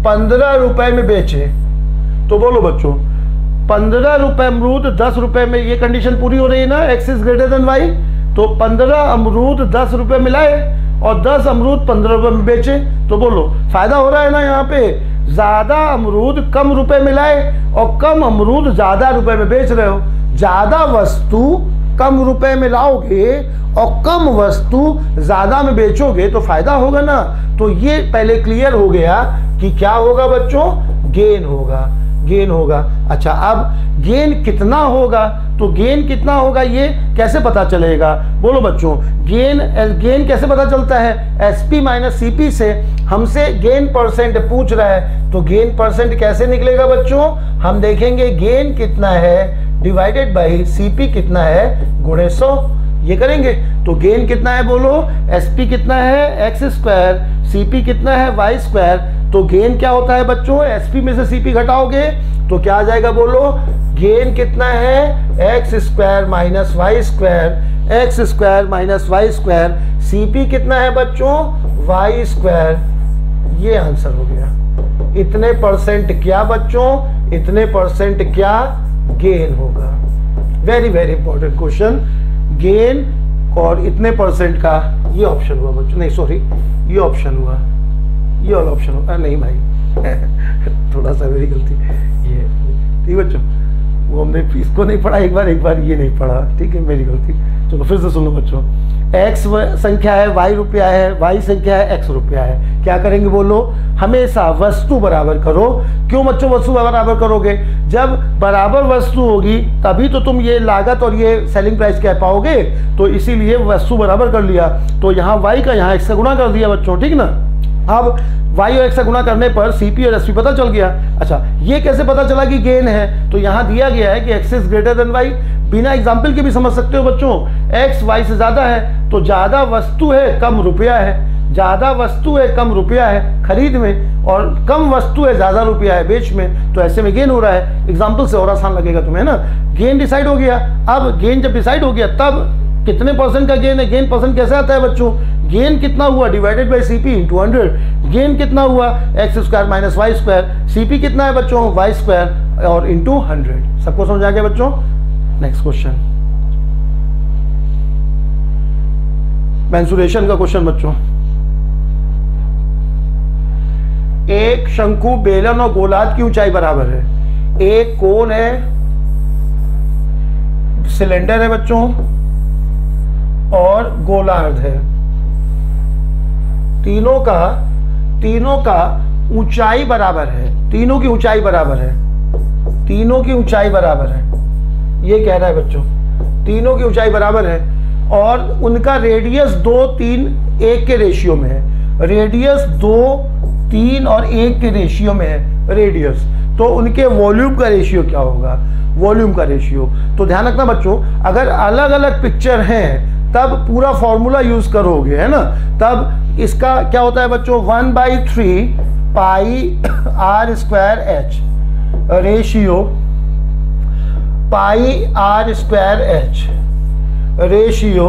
15 रुपए में बेचे, तो बोलो बच्चों 15 रुपए अमरूद 10 रुपए में, ये कंडीशन पूरी हो रही है ना, x is greater then y। तो 15 अमरूद 10 रुपए में लाए और 10 अमरूद 15 रुपए में बेचे, तो बोलो फायदा हो रहा है ना। यहाँ पे ज्यादा अमरूद कम रुपए में लाए और कम अमरूद ज्यादा रुपए में बेच रहे हो। ज्यादा वस्तु कम रुपए में लाओगे और कम वस्तु ज्यादा में बेचोगे तो फायदा होगा ना। तो ये पहले क्लियर हो गया कि क्या होगा बच्चों, गेन होगा, गेन होगा। अच्छा, अब गेन कितना होगा, तो गेन कितना होगा ये कैसे पता चलेगा, बोलो बच्चों। गेन कैसे पता चलता है, SP माइनस CP से। हमसे गेन परसेंट पूछ रहा है, तो गेन परसेंट कैसे निकलेगा बच्चों, हम देखेंगे गेन कितना है डिवाइडेड बाई CP कितना है गुणे 100, ये करेंगे। तो गेन कितना है बोलो, SP कितना है x स्क्वायर, CP कितना है y स्क्वायर। तो गेन क्या होता है बच्चों, SP में से CP घटाओगे तो क्या आ जाएगा बोलो, गेन कितना है x square minus y square, x square minus y square. CP कितना है बच्चों, y स्क्वायर। ये आंसर हो गया। इतने परसेंट क्या बच्चों, इतने परसेंट क्या गेन होगा। Very very important question, gain और इतने परसेंट का ये ऑप्शन हुआ बच्चों, नहीं सॉरी ये ऑप्शन हुआ, ये वाला ऑप्शन हुआ, नहीं भाई थोड़ा सा मेरी गलती, ये ठीक बच्चों, वो हमने इसको नहीं पढ़ा एक बार ये नहीं पढ़ा, ठीक है मेरी गलती। चलो फिर से सुन लो बच्चों, x संख्या है, y रुपया है, y संख्या है, x रुपया है। क्या करेंगे बोलो, हमेशा वस्तु बराबर करो। क्यों बच्चों वस्तु बराबर करोगे, जब बराबर वस्तु होगी तभी तो तुम ये लागत और ये सेलिंग प्राइस कह पाओगे। तो इसीलिए वस्तु बराबर कर लिया, तो यहाँ y का यहाँ x का गुणा कर दिया बच्चों, ठीक ना। अब y और x का गुणा करने पर CP और SP पता चल गया। अच्छा, ये कैसे पता चला कि गेन है, तो यहाँ दिया गया है कि x is greater then y। बिना एग्जाम्पल के भी समझ सकते हो बच्चों, x y से ज्यादा है तो ज्यादा वस्तु है कम रुपया है, ज्यादा वस्तु है कम रुपया है खरीद में, और कम वस्तु है ज्यादा रुपया है बेच में, तो ऐसे में गेन हो रहा है। एग्जाम्पल से और आसान लगेगा तुम्हें ना। गेन डिसाइड हो गया। अब गेन जब डिसाइड हो गया तब कितने परसेंट का गेन है, गेन परसेंट कैसे आता है बच्चों, गेन कितना हुआ divided by CP into 100। Gain कितना हुआ x square minus y square, CP कितना है बच्चों y स्क्वायर और इंटू 100। सबको समझ आ गया बच्चों। नेक्स्ट क्वेश्चन, मेंसुरेशन का क्वेश्चन बच्चों। एक शंकु, बेलन और गोलार्ध की ऊंचाई बराबर है। एक कोन है, सिलेंडर है बच्चों और गोलार्ध है। तीनों का ऊंचाई बराबर है, तीनों की ऊंचाई बराबर है, तीनों की ऊंचाई बराबर है, ये कह रहा है बच्चों। तीनों की ऊंचाई बराबर है और उनका रेडियस 2, 3, 1 के रेशियो में है। रेडियस 2, 3 और 1 के रेशियो में है रेडियस, तो उनके वॉल्यूम का रेशियो क्या होगा, वॉल्यूम का रेशियो। तो ध्यान रखना बच्चों, अगर अलग अलग पिक्चर हैं तब पूरा फॉर्मूला यूज करोगे, है ना। तब इसका क्या होता है बच्चों, 1/3 pi r square h ratio pi r square h ratio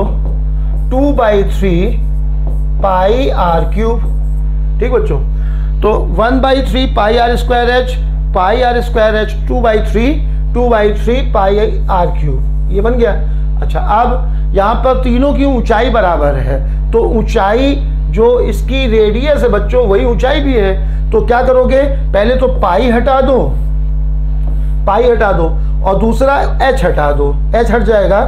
2/3 pi R cube. ठीक बच्चों, तो 1/3 pi R square H, pi R square H 2/3 pi R cube, ये बन गया। अच्छा, अब यहाँ पर तीनों की ऊंचाई बराबर है, तो ऊंचाई जो इसकी रेडियस है बच्चों वही ऊंचाई भी है। तो क्या करोगे, पहले तो पाई हटा दो, पाई हटा दो, और दूसरा एच हटा दो, एच हट जाएगा,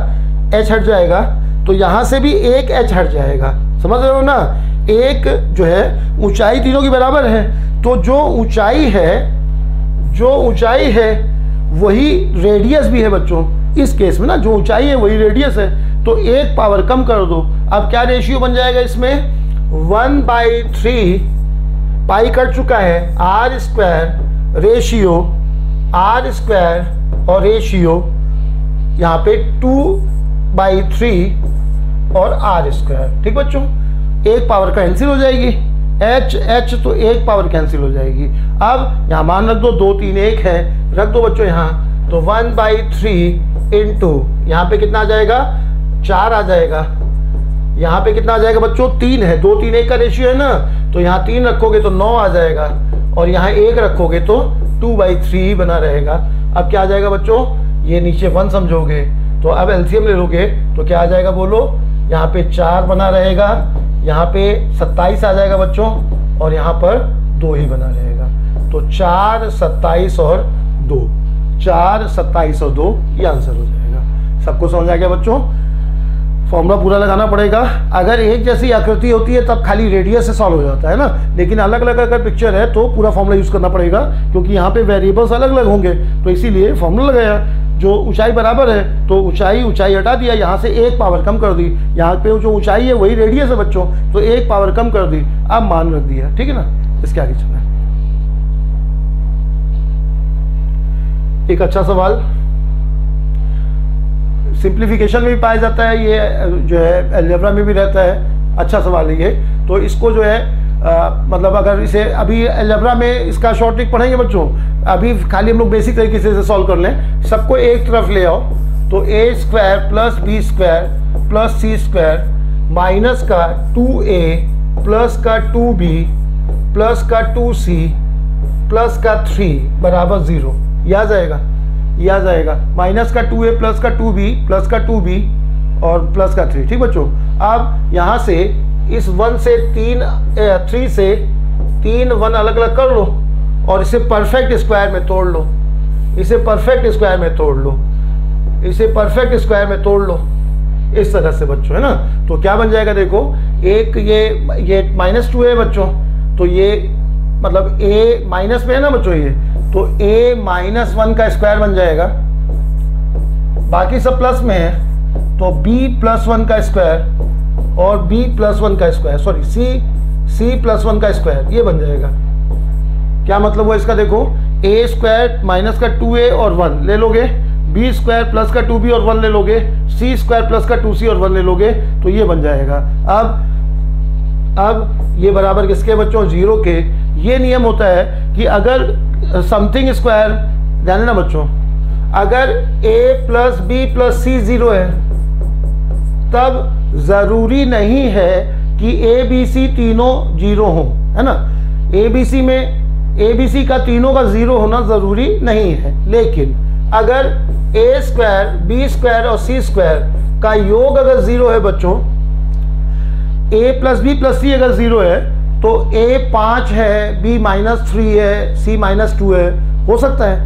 एच हट जाएगा, तो यहाँ से भी एक एच हट जाएगा। समझ रहे हो ना, एक जो है ऊंचाई तीनों की बराबर है, तो जो ऊंचाई है वही रेडियस भी है बच्चों। इस केस में ना जो ऊंचाई है वही रेडियस है, तो एक पावर कम कर दो। अब क्या रेशियो बन जाएगा इसमें, 1/3 पाई कट चुका है, r square ratio, r square और रेशियो यहाँ पे 2/3 और आर स्क्वायर। ठीक बच्चों, एक पावर कैंसिल हो जाएगी, एच तो एक पावर कैंसिल हो जाएगी। अब यहाँ मान रख दो, 2 3 1 है, रख दो बच्चों यहाँ, तो 1/3 इंटू यहाँ पे कितना आ जाएगा, 4 आ जाएगा। यहाँ पे कितना आ जाएगा बच्चों, 3 है, 2 3 1 का रेशियो है ना, तो यहाँ 3 रखोगे तो 9 आ जाएगा, और यहाँ 1 रखोगे तो 2/3 बना रहेगा। अब क्या आ जाएगा बच्चों, ये नीचे 1 समझोगे, तो अब एलसीएम ले लोगे तो क्या आ जाएगा बोलो, यहाँ पे 4 बना रहेगा, यहाँ पे 27 आ जाएगा बच्चों, और यहाँ पर 2 ही बना रहेगा। तो 4 27 और 2, 4 27 और 2 ये आंसर हो जाएगा। सबको समझ आ गया बच्चों, फॉर्मूला पूरा लगाना पड़ेगा। अगर एक जैसी आकृति होती है तब खाली रेडियस से सॉल्व हो जाता है ना, लेकिन अलग अलग अगर पिक्चर है तो पूरा फॉर्मूला यूज़ करना पड़ेगा, क्योंकि यहाँ पे वेरिएबल्स अलग अलग होंगे, तो इसीलिए फॉर्मूला लगाया। जो ऊंचाई बराबर है तो ऊंचाई हटा दिया, यहाँ से एक पावर कम कर दी, यहाँ पे जो ऊंचाई है वही रेडियस है बच्चों, तो एक पावर कम कर दी, अब मान रख दिया। ठीक है ना, इसके आगे चलना है। एक अच्छा सवाल सिंप्लीफिकेशन में भी पाया जाता है, ये जो है अलजेब्रा में भी रहता है, अच्छा सवाल है ये। तो इसको जो है मतलब अगर इसे अभी अलजेब्रा में इसका शॉर्ट ट्रिक पढ़ेंगे बच्चों, अभी खाली हम लोग बेसिक तरीके से इसे सॉल्व कर लें। सबको एक तरफ ले आओ, तो a square plus b square plus c square minus का 2a प्लस का 2b प्लस का 2c प्लस का 3 बराबर 0, ये आ जाएगा, ये आ जाएगा। माइनस का 2a प्लस का 2b प्लस का 2b और प्लस का 3। ठीक बच्चों, अब यहाँ से इस 1 से 3 से 3 1 अलग अलग कर लो, और इसे परफेक्ट स्क्वायर में तोड़ लो, इसे परफेक्ट स्क्वायर में तोड़ लो, इसे परफेक्ट स्क्वायर में तोड़ लो, इस तरह से बच्चों, है ना। तो क्या बन जाएगा देखो, एक ये -2 है बच्चों, तो ये मतलब a माइनस में है ना बच्चों, ये तो a -1 का स्क्वायर बन जाएगा, बाकी सब प्लस में है, तो b + 1 का स्क्वायर और b + 1 का स्क्वायर, सॉरी c + 1 का स्क्वायर, ये बन जाएगा। क्या मतलब हुआ इसका, देखो a स्क्वायर माइनस का 2a और 1 ले लोगे, b स्क्वायर प्लस का 2b और 1 ले लोगे, c स्क्वायर प्लस का 2c और 1 ले लोगे, तो ये बन जाएगा। अब ये बराबर किसके बच्चों, 0 के। ये नियम होता है कि अगर समथिंग स्क्वायर, ध्यान देना बच्चों, अगर a + b + c 0 है, तब जरूरी नहीं है कि a b c तीनों 0 हों, है ना। a b c का तीनों का 0 होना जरूरी नहीं है, लेकिन अगर a स्क्वायर b स्क्वायर और c स्क्वायर का योग अगर 0 है बच्चों, a + b + c अगर 0 है, तो a 5 है, b -3 है, c -2 है, हो सकता है।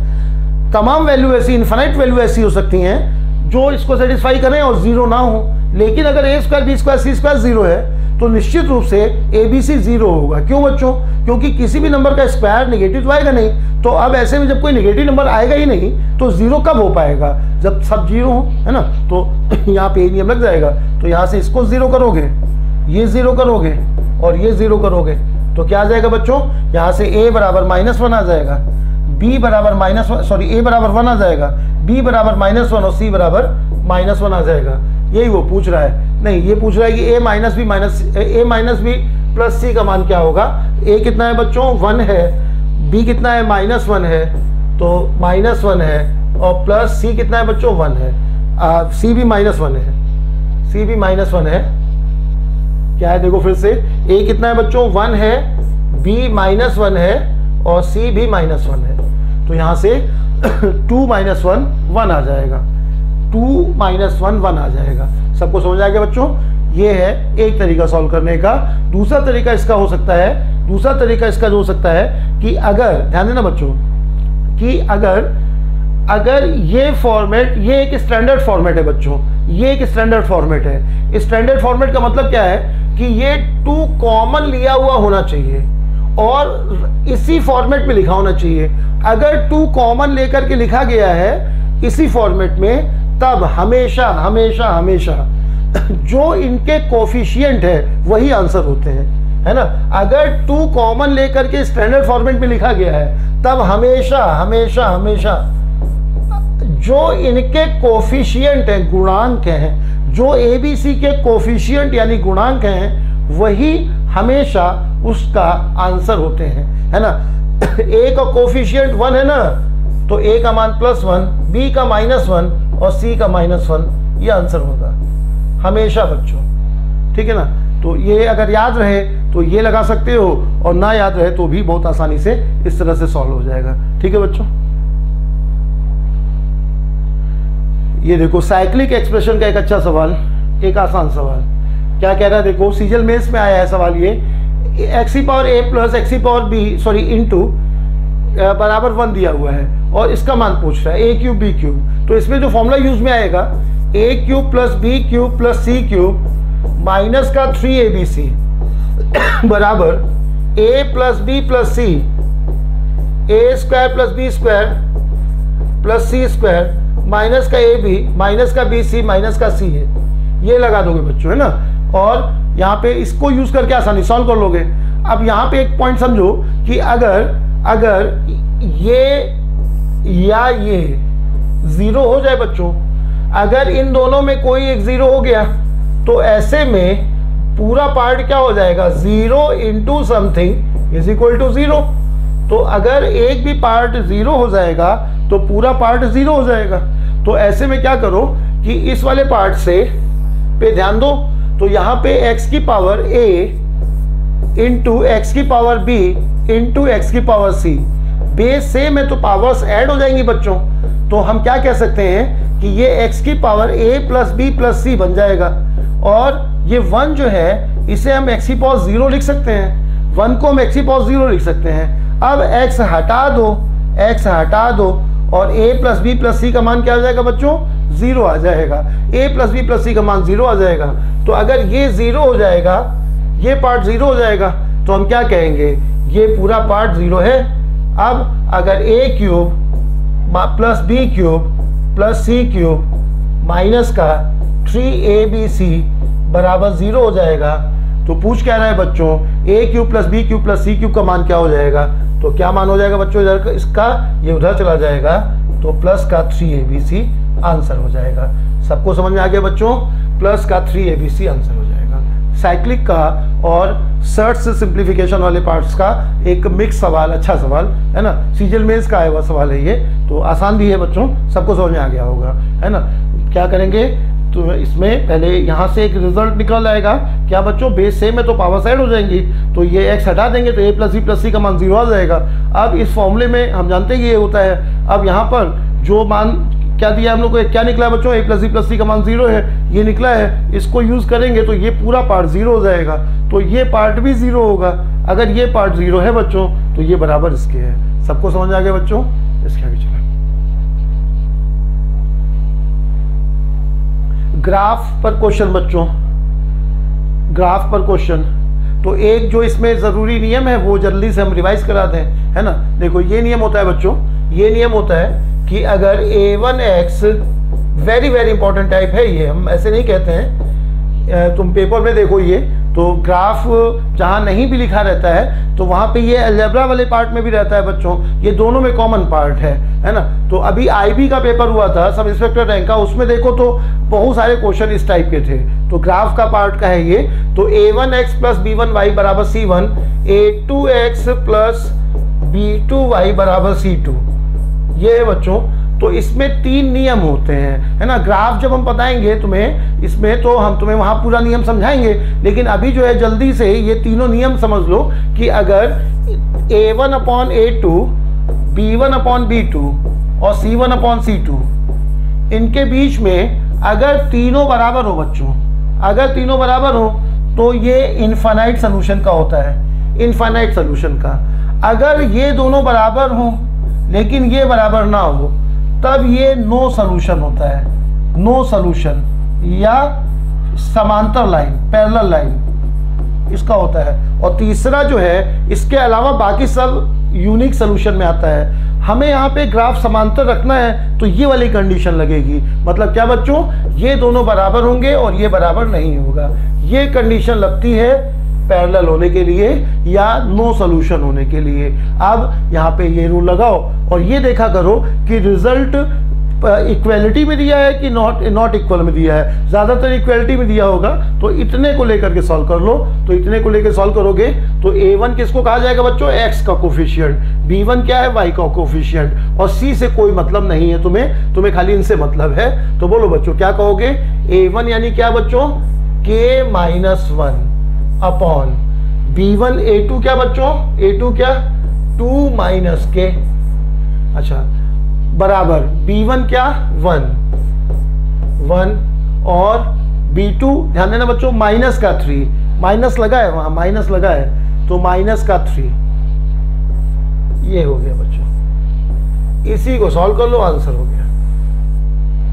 तमाम वैल्यू ऐसी, इन्फिनिट वैल्यू ऐसी हो सकती हैं जो इसको सेटिस्फाई करें और 0 ना हो। लेकिन अगर a square b square c square 0 है, तो निश्चित रूप से a b c 0 होगा। क्यों बच्चों, क्योंकि किसी भी नंबर का स्क्वायर नेगेटिव तो आएगा नहीं, तो अब ऐसे में जब कोई नेगेटिव नंबर आएगा ही नहीं, तो 0 कब हो पाएगा, जब सब 0 हो, है ना। तो यहाँ पे नियम लग जाएगा, तो यहाँ से इसको 0 करोगे, ये 0 करोगे और ये 0 करोगे, तो क्या आ जाएगा बच्चों, यहाँ से a बराबर -1 आ जाएगा, b बराबर a बराबर 1 आ जाएगा, b बराबर -1 और c बराबर -1 आ जाएगा। यही वो पूछ रहा है, नहीं ये पूछ रहा है कि a - b + c का मान क्या होगा। a कितना है बच्चों, 1 है, b कितना है, -1 है, तो -1 है, और प्लस c कितना है बच्चों, 1 है, c भी -1 है, c भी -1 है। क्या है देखो फिर से, a कितना है बच्चों 1 है, b -1 है और c भी -1 है, तो यहाँ से 2 - 1 1 आ जाएगा, 2 - 1 1 आ जाएगा। सबको समझ आ गया बच्चों? ये है एक तरीका सॉल्व करने का। दूसरा तरीका इसका हो सकता है, दूसरा तरीका इसका जो हो सकता है कि अगर, ध्यान देना बच्चों, कि अगर ये फॉर्मेट, ये एक स्टैंडर्ड फॉर्मेट है बच्चों, ये एक स्टैंडर्ड फॉर्मेट है। स्टैंडर्ड फॉर्मेट का मतलब क्या है कि ये 2 कॉमन लिया हुआ होना चाहिए और इसी फॉर्मेट में लिखा होना चाहिए। अगर 2 कॉमन लेकर के लिखा गया है इसी फॉर्मेट में, तब हमेशा हमेशा हमेशा जो इनके कोफिशिएंट है वही आंसर होते हैं, है ना। अगर 2 कॉमन लेकर के स्टैंडर्ड फॉर्मेट में लिखा गया है, तब हमेशा हमेशा हमेशा जो इनके कोफिशिएंट हैं, गुणांक हैं, जो ABC के कोफिशिएंट यानी गुणांक हैं, वही हमेशा उसका आंसर होते हैं, है ना। A का कोफिशिएंट 1 है ना, तो A का मान +1, B का -1 और C का -1, ये आंसर होगा हमेशा बच्चों, ठीक है ना। तो ये अगर याद रहे तो ये लगा सकते हो, और ना याद रहे तो भी बहुत आसानी से इस तरह से सॉल्व हो जाएगा, ठीक है बच्चों। ये देखो साइक्लिक एक्सप्रेशन का एक अच्छा सवाल, एक आसान सवाल। क्या कह रहा है देखो, सीजल मेंस में आया है सवाल ये, x⁴ a + x⁴ b sorry into बराबर 1 दिया हुआ है और इसका मान पूछ रहा है a³ b³। तो इसमें जो फॉर्मूला यूज में आएगा a³ + b³ + c³ माइनस का 3abc बराबर a + b + c, a² + b² + c² minus का ab माइनस का bc माइनस का c है। ये लगा दोगे बच्चों, है ना, और यहाँ पे इसको यूज करके आसानी सॉल्व कर लोगे। अब यहाँ पे एक पॉइंट समझो कि अगर ये या ये 0 हो जाए बच्चों, अगर इन दोनों में कोई एक 0 हो गया तो ऐसे में पूरा पार्ट क्या हो जाएगा, 0 × समथिंग = 0। तो अगर एक भी पार्ट 0 हो जाएगा तो पूरा पार्ट 0 हो जाएगा। तो ऐसे में क्या करो कि इस वाले पार्ट से पे ध्यान दो, तो यहाँ पे x⁴ a × x⁴ b × x⁴c, base से में तो पावर्स ऐड हो जाएंगी बच्चों। तो हम क्या कह सकते हैं कि ये x⁴ a + b + c बन जाएगा, और ये 1 जो है इसे हम x⁴ 0 लिख सकते हैं, 1 को हम x⁴ 0 लिख सकते हैं। अब x हटा दो और a + b + c का मान क्या हो जाएगा बच्चों, 0 आ जाएगा। a + b + c का मान 0 आ जाएगा। तो अगर ये 0 हो जाएगा, ये पार्ट 0 हो जाएगा, तो हम क्या कहेंगे, ये पूरा पार्ट 0 है। अब अगर a³ + b³ + c³ माइनस का 3abc बराबर 0 हो जाएगा, तो पूछ क्या रहा है बच्चों, a³ + b³ + c³ का मान क्या हो जाएगा। तो क्या मान हो जाएगा बच्चों, इधर इसका ये उधर चला जाएगा, तो प्लस का 3abc आंसर हो जाएगा। सबको समझ में आ गया बच्चों, प्लस का 3abc आंसर हो जाएगा। साइक्लिक का और सर्च से सिंप्लीफिकेशन वाले पार्ट्स का एक मिक्स सवाल, अच्छा सवाल है ना, सीजल मेंस का आया हुआ सवाल है ये, तो आसान भी है बच्चों, सबको समझ में आ गया होगा, है ना। क्या करेंगे, तो इसमें पहले यहाँ से एक रिजल्ट निकल आएगा, क्या बच्चों, बेस सेम है तो पावर ऐड हो जाएंगी, तो ये x हटा देंगे तो a + b + c का मान 0 आ जाएगा। अब इस फॉर्मूले में हम जानते हैं कि ये होता है। अब यहाँ पर जो मान क्या दिया हम लोग को, क्या निकला है बच्चों, a + b + c का मान 0 है, ये निकला है, इसको यूज़ करेंगे तो ये पूरा पार्ट 0 हो जाएगा, तो ये पार्ट भी 0 होगा। अगर ये पार्ट 0 है बच्चों तो ये बराबर इसके है। सबको समझ आ गया बच्चों, इसके आगे चला। ग्राफ पर क्वेश्चन बच्चों, ग्राफ पर क्वेश्चन, तो एक जो इसमें ज़रूरी नियम है वो जल्दी से हम रिवाइज करा दें, है ना। देखो ये नियम होता है बच्चों, ये नियम होता है कि अगर a1x वेरी इंपॉर्टेंट टाइप है, ये हम ऐसे नहीं कहते हैं, तुम पेपर में देखो ये, तो ग्राफ जहाँ नहीं भी लिखा रहता है तो वहाँ पे ये अलजेब्रा वाले पार्ट में भी रहता है बच्चों, ये दोनों में कॉमन पार्ट है ना। तो अभी IB का पेपर हुआ था सब इंस्पेक्टर रैंक का, उसमें देखो तो बहुत सारे क्वेश्चन इस टाइप के थे, तो ग्राफ का पार्ट का है ये। तो a1x + b1y = c1, a2x + b2y = c2, ये है बच्चों। तो इसमें 3 नियम होते हैं, है ना। ग्राफ जब हम बताएंगे तुम्हें इसमें तो हम तुम्हें वहाँ पूरा नियम समझाएंगे, लेकिन अभी जो है जल्दी से ये तीनों नियम समझ लो कि अगर A1/A2, B1/B2 और C1/C2 इनके बीच में अगर तीनों बराबर हो बच्चों, अगर तीनों बराबर हो तो ये इनफाइनाइट सोल्यूशन का होता है, इनफाइनाइट सोल्यूशन का। अगर ये दोनों बराबर हो लेकिन ये बराबर ना हो तब ये नो सोल्यूशन होता है, नो सोल्यूशन या समांतर लाइन, पैरेलल लाइन इसका होता है। और तीसरा जो है इसके अलावा बाकी सब यूनिक सोल्यूशन में आता है। हमें यहाँ पे ग्राफ समांतर रखना है तो ये वाली कंडीशन लगेगी। मतलब क्या बच्चों, ये दोनों बराबर होंगे और ये बराबर नहीं होगा। ये कंडीशन लगती है पैरेलल होने के लिए या नो सॉल्यूशन होने के लिए। अब यहाँ पे ये रूल लगाओ और ये देखा करो कि रिजल्ट इक्वलिटी में दिया है कि नॉट इक्वल में दिया है। ज़्यादातर इक्वलिटी में दिया होगा तो इतने को लेकर के सॉल्व कर लो। तो इतने को लेकर सॉल्व करोगे तो A1 किसको कहा जाएगा बच्चों, x का कोफिशिएंट, B1 क्या है, y का कोफिशिएंट, और C से कोई मतलब नहीं है तुम्हें खाली इनसे मतलब है। तो बोलो बच्चों क्या कहोगे, A1 यानी क्या बच्चों, k-1 अपॉन B1 A2 क्या बच्चों, A2 क्या 2 माइनस k, अच्छा बराबर B1 क्या 1 और B2 ध्यान देना बच्चों माइनस का 3, माइनस लगा है वहां, माइनस लगा है तो माइनस का 3। ये हो गया बच्चों, इसी को सॉल्व कर लो, आंसर हो गया।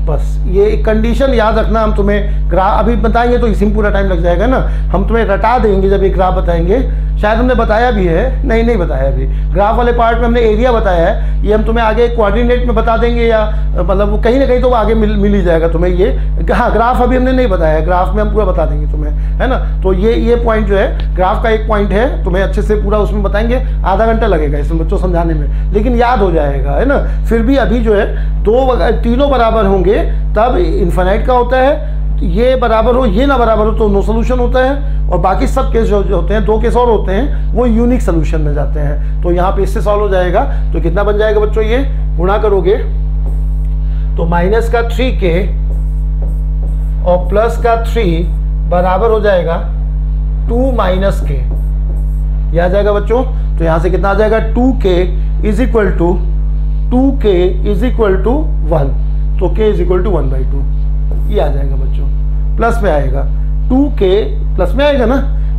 बस ये कंडीशन याद रखना। हम तुम्हें ग्राफ अभी बताएंगे तो इसी में पूरा टाइम लग जाएगा ना, हम तुम्हें रटा देंगे जब ये ग्राफ बताएंगे। शायद हमने बताया भी है, नहीं बताया अभी। ग्राफ वाले पार्ट में हमने एरिया बताया है, ये हम तुम्हें आगे कोऑर्डिनेट में बता देंगे या मतलब कहीं ना कहीं तो आगे मिल ही जाएगा तुम्हें ये। हाँ ग्राफ अभी हमने नहीं बताया है, ग्राफ में हम पूरा बता देंगे तुम्हें, है ना। तो ये पॉइंट जो है ग्राफ का एक पॉइंट है, तुम्हें अच्छे से पूरा उसमें बताएंगे। आधा घंटा लगेगा इसमें बच्चों समझाने में, लेकिन याद हो जाएगा, है ना। फिर भी अभी जो है तीनों बराबर होंगे तब इनफाइनाइट का होता है, ये बराबर हो ये ना बराबर हो तो नो सोल्यूशन होता है, और बाकी सब केस जो होते हैं, 2 केस और होते हैं, वो यूनिक सोल्यूशन में जाते हैं। तो यहाँ पे इससे सॉल्व हो जाएगा। तो कितना बन जाएगा बच्चों, ये गुणा करोगे तो माइनस का 3k और प्लस का 3 बराबर हो जाएगा 2 माइनस k, यह आ जाएगा बच्चों। तो यहाँ से कितना आ जाएगा 2k इज इक्वल टू 1, तो k इज इक्वल टू 1/2, ये आ जाएगा बच्चों। प्लस में आएगा 2k प्लस में आएगा ना,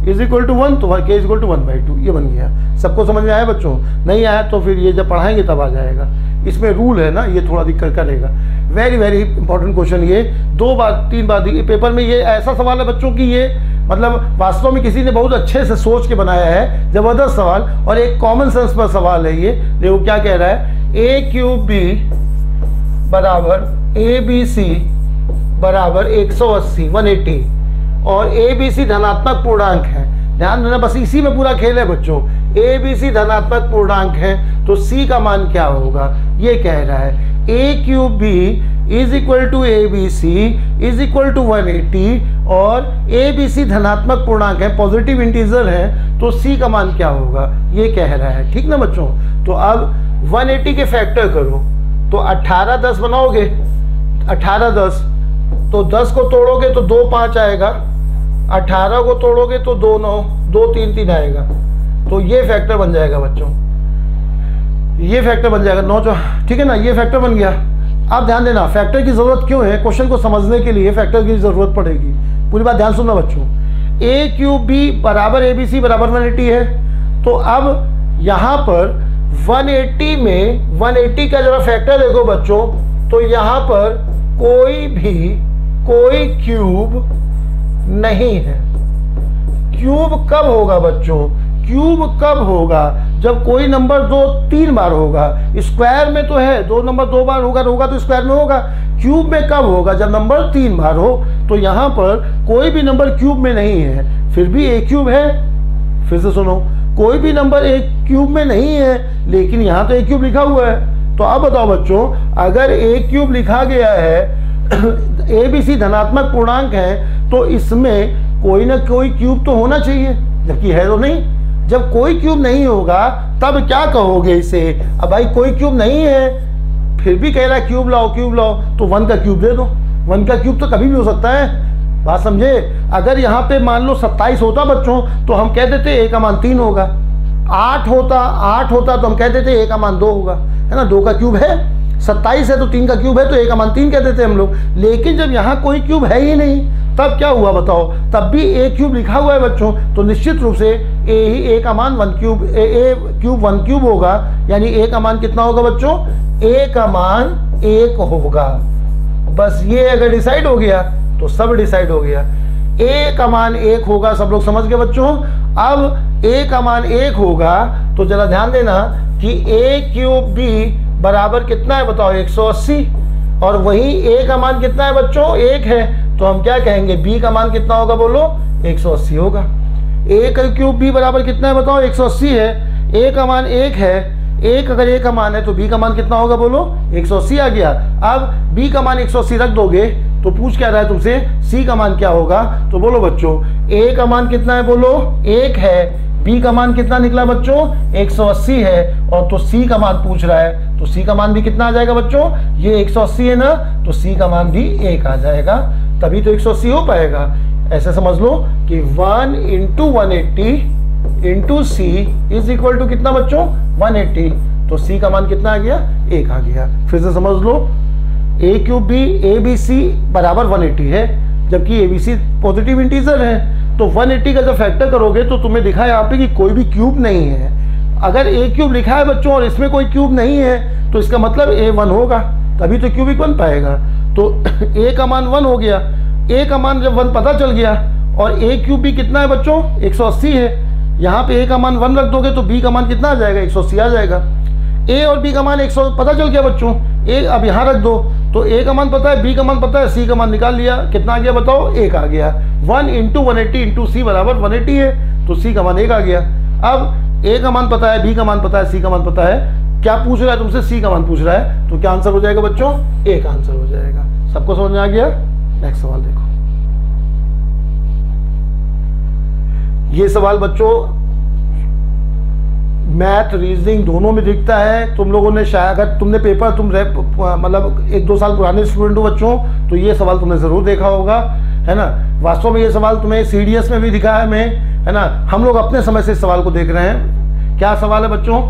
इज इक्वल टू 1 तो k इज इक्वल टू 1/2, ये बन गया। सबको समझ में आया बच्चों? नहीं आया तो फिर ये जब पढ़ाएंगे तब आ जाएगा। इसमें रूल है ना, ये थोड़ा दिक्कत करेगा। वेरी वेरी इंपॉर्टेंट क्वेश्चन ये, 2 बार 3 बार पेपर में ये ऐसा सवाल है बच्चों की, ये मतलब वास्तव में किसी ने बहुत अच्छे से सोच के बनाया है, जबरदस्त सवाल, और एक कॉमन सेंस पर सवाल है ये। देखो क्या कह रहा है, A³ बराबर ABC बराबर 180 180 और ABC धनात्मक पूर्णांक है। ध्यान देना, बस इसी में पूरा खेल है बच्चों। ABC धनात्मक पूर्णांक है तो C का मान क्या होगा, ये कह रहा है। A³ is equal to ABC is equal to 180 और ABC धनात्मक पूर्णांक है, पॉजिटिव इंटीजर है, तो C का मान क्या होगा, ये कह रहा है। ठीक ना बच्चों। तो अब 180 के फैक्टर करो तो 18 10 बनाओगे, 18 10 तो 10 को तोड़ोगे तो 2 5 आएगा, 18 को तोड़ोगे तो 2 9 2 3 3 आएगा, तो ये फैक्टर बन जाएगा बच्चों, ये फैक्टर बन जाएगा 9। ठीक है ना, ये फैक्टर बन गया। अब ध्यान देना, फैक्टर की जरूरत क्यों है, क्वेश्चन को समझने के लिए फैक्टर की जरूरत पड़ेगी। पूरी बात ध्यान सुनना बच्चों। A³ बराबर ABC बराबर 180 है, तो अब यहाँ पर 180 में 180 का जरा फैक्टर देखो बच्चों, तो यहाँ पर कोई क्यूब नहीं है। क्यूब कब होगा बच्चों, क्यूब कब होगा, जब कोई नंबर 2 3 बार होगा। स्क्वायर में तो है 2 नंबर 2 बार होगा तो स्क्वायर में होगा। क्यूब में कब होगा, जब नंबर 3 बार हो। तो यहाँ पर कोई भी नंबर क्यूब में नहीं है, फिर भी A³ है। फिर से सुनो, कोई भी नंबर A³ में नहीं है, लेकिन यहाँ तो A³ लिखा हुआ है। तो अब बताओ बच्चों, अगर A³ लिखा गया है, ABC धनात्मक पूर्णांक है, तो इसमें कोई ना कोई क्यूब तो होना चाहिए, जबकि है तो नहीं। जब कोई क्यूब नहीं होगा तब क्या कहोगे इसे, अब भाई कोई क्यूब नहीं है, फिर भी कह रहा है क्यूब लाओ क्यूब लाओ, तो 1 का क्यूब दे दो। 1 का क्यूब तो कभी भी हो सकता है, बात समझे। अगर यहाँ पे मान लो 27 होता बच्चों तो हम कह देते a का मान 3 होगा। 8 होता तो हम कह देते a का मान 2 होगा, है ना। 2 का क्यूब है, 27 है तो 3 का क्यूब है, तो a का मान 3 कह देते हम लोग। लेकिन जब यहाँ कोई क्यूब है ही नहीं, तब क्या हुआ बताओ, तब भी a क्यूब लिखा हुआ है बच्चों, तो निश्चित रूप से a का मान 1 क्यूब, a क्यूब 1 क्यूब होगा, यानी a का मान कितना होगा बच्चों, a का मान 1 होगा। बस ये अगर डिसाइड हो गया तो सब डिसाइड हो गया। a का मान 1 होगा, सब लोग समझ गए बच्चों। अब a का मान 1 होगा तो जरा ध्यान देना कि a क्यूब b बराबर कितना है बताओ, 180, और वही a का मान कितना है बच्चों, 1 है, तो हम क्या कहेंगे, b का मान कितना होगा बोलो, 180 होगा। a का क्यूब b बराबर कितना है बताओ, 180 है, a का मान 1 है, 1 अगर a का मान है तो b का मान कितना होगा बोलो, 180 आ गया। अब b का मान 180 रख दोगे तो पूछ क्या रहा है तुमसे, c का मान क्या होगा, तो बोलो बच्चों a का मान कितना है बोलो, 1 है, b का मान कितना निकला बच्चों, 180 है, और तो c का मान पूछ रहा है, तो c का मान भी कितना आ जाएगा बच्चों, ये 180 है ना, तो c का मान भी 1 आ जाएगा, तभी तो 180 हो पाएगा। ऐसे समझ लो कि 1 × 180 × c इज इक्वल टू कितना बच्चों, 180, तो c का मान कितना आ गया, 1 आ गया। फिर से समझ लो, a क्यूब b abc बराबर 180 है, जबकि abc पॉजिटिव इंटीजर है, तो 180 का जब फैक्टर करोगे तो तुम्हें दिखा यहाँ पे कि कोई भी क्यूब नहीं है। अगर a क्यूब लिखा है बच्चों और इसमें कोई क्यूब नहीं है तो इसका मतलब a 1 होगा, तभी तो क्यूबिक बन पाएगा। तो a का मान 1 हो गया, a का मान जब 1 पता चल गया, और a क्यूब भी कितना है बच्चों, 180 है, यहाँ पे a का मान 1 रख दोगे तो b का मान कितना आ जाएगा, 180 आ जाएगा। a और b का मान 100 पता चल गया बच्चों, a अब यहाँ रख दो, तो a का मान पता है, b का मान पता है, c का मान निकाल लिया, कितना आ गया बताओ, 1 आ गया। 1 × 180 × c बराबर 180 है, तो c का मान 1 आ गया। अब a का मान पता है, b का मान पता है, c का मान पता है, क्या पूछ रहा है तुमसे, c का मान पूछ रहा है, तो क्या आंसर हो जाएगा बच्चों, a का आंसर हो जाएगा। सबको समझ में आ गया। नेक्स्ट सवाल देखो, ये सवाल बच्चों मैथ रीजनिंग दोनों में दिखता है। तुम लोगों ने शायद, अगर तुमने पेपर तुम मतलब 1-2 साल पुराने स्टूडेंट हो बच्चों, तो ये सवाल तुमने ज़रूर देखा होगा, है ना। वास्तव में ये सवाल तुम्हें CDS में भी दिखा है मैं, है ना। हम लोग अपने समय से इस सवाल को देख रहे हैं। क्या सवाल है बच्चों,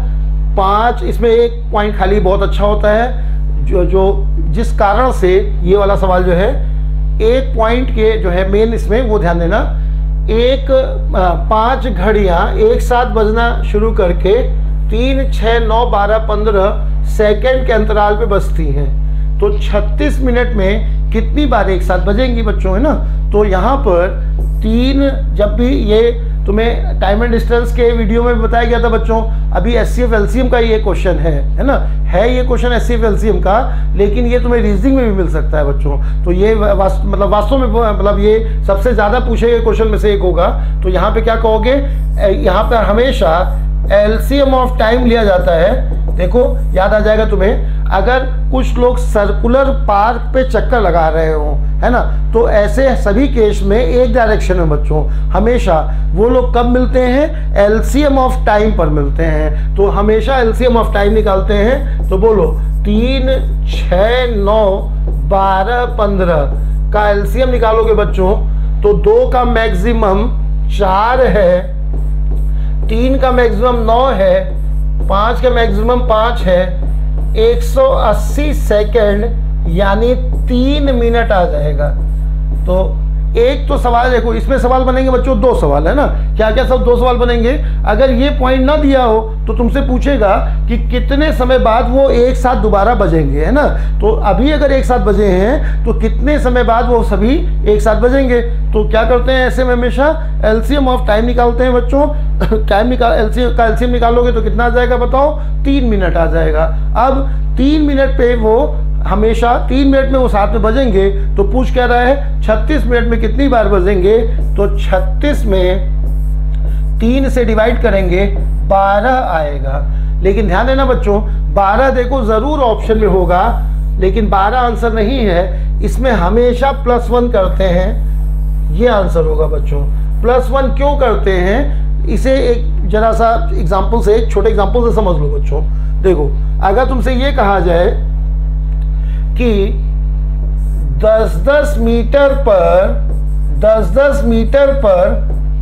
5, इसमें एक पॉइंट खाली बहुत अच्छा होता है, जो जिस कारण से ये वाला सवाल जो है, एक पॉइंट के जो है मेन इसमें वो ध्यान देना, 5 घड़ियां एक साथ बजना शुरू करके 3, 6, 9, 12, 15 सेकेंड के अंतराल पे बजती हैं, तो 36 मिनट में कितनी बार एक साथ बजेंगी बच्चों, है ना। तो यहाँ पर 3, जब भी ये तुम्हें टाइम एंड डिस्टेंस के वीडियो में भी बताया गया था बच्चों, अभी HCF LCM का ये क्वेश्चन है ना, है ये क्वेश्चन HCF LCM का, लेकिन ये तुम्हें रीजनिंग में भी मिल सकता है बच्चों। तो ये मतलब वास्तव में मतलब ये सबसे ज़्यादा पूछे गए क्वेश्चन में से एक होगा। तो यहाँ पे क्या कहोगे, यहाँ पर हमेशा LCM ऑफ टाइम लिया जाता है। देखो याद आ जाएगा तुम्हें, अगर कुछ लोग सर्कुलर पार्क पे चक्कर लगा रहे हो, है ना, तो ऐसे सभी केस में एक डायरेक्शन में बच्चों हमेशा वो लोग कब मिलते हैं, LCM ऑफ टाइम पर मिलते हैं। तो हमेशा LCM ऑफ टाइम निकालते हैं, तो बोलो 3, 6, 9, 12, 15 का LCM निकालोगे बच्चों, तो 2 का मैक्सिमम 4 है, 3 का मैक्सिमम 9 है, 5 का मैक्सिमम 5 है, 180 सेकेंड यानी 3 मिनट आ जाएगा। तो एक तो सवाल देखो, इसमें सवाल बनेंगे बच्चों 2 सवाल, है ना। क्या क्या सब 2 सवाल बनेंगे। अगर ये पॉइंट ना दिया हो तो तुमसे पूछेगा कि कितने समय बाद वो एक साथ दोबारा बजेंगे, है ना। तो अभी अगर एक साथ बजे हैं तो कितने समय बाद वो सभी एक साथ बजेंगे। तो क्या करते हैं ऐसे में, हमेशा LCM ऑफ टाइम निकालते हैं बच्चों। टाइम LCM निकालोगे तो कितना आ जाएगा बताओ, 3 मिनट आ जाएगा। अब 3 मिनट पे वो हमेशा 3 मिनट में वो साथ में बजेंगे, तो पूछ क्या रहा है 36 मिनट में कितनी बार बजेंगे। तो 36 में 3 से डिवाइड करेंगे 12 आएगा। लेकिन ध्यान देना बच्चों, 12 देखो जरूर ऑप्शन में होगा, लेकिन 12 आंसर नहीं है, इसमें हमेशा +1 करते हैं, ये आंसर होगा बच्चों। +1 क्यों करते हैं, इसे एक जरा सा एग्जाम्पल से, एक छोटे एग्जाम्पल से समझ लो बच्चों। देखो अगर तुमसे ये कहा जाए कि 10-10 मीटर पर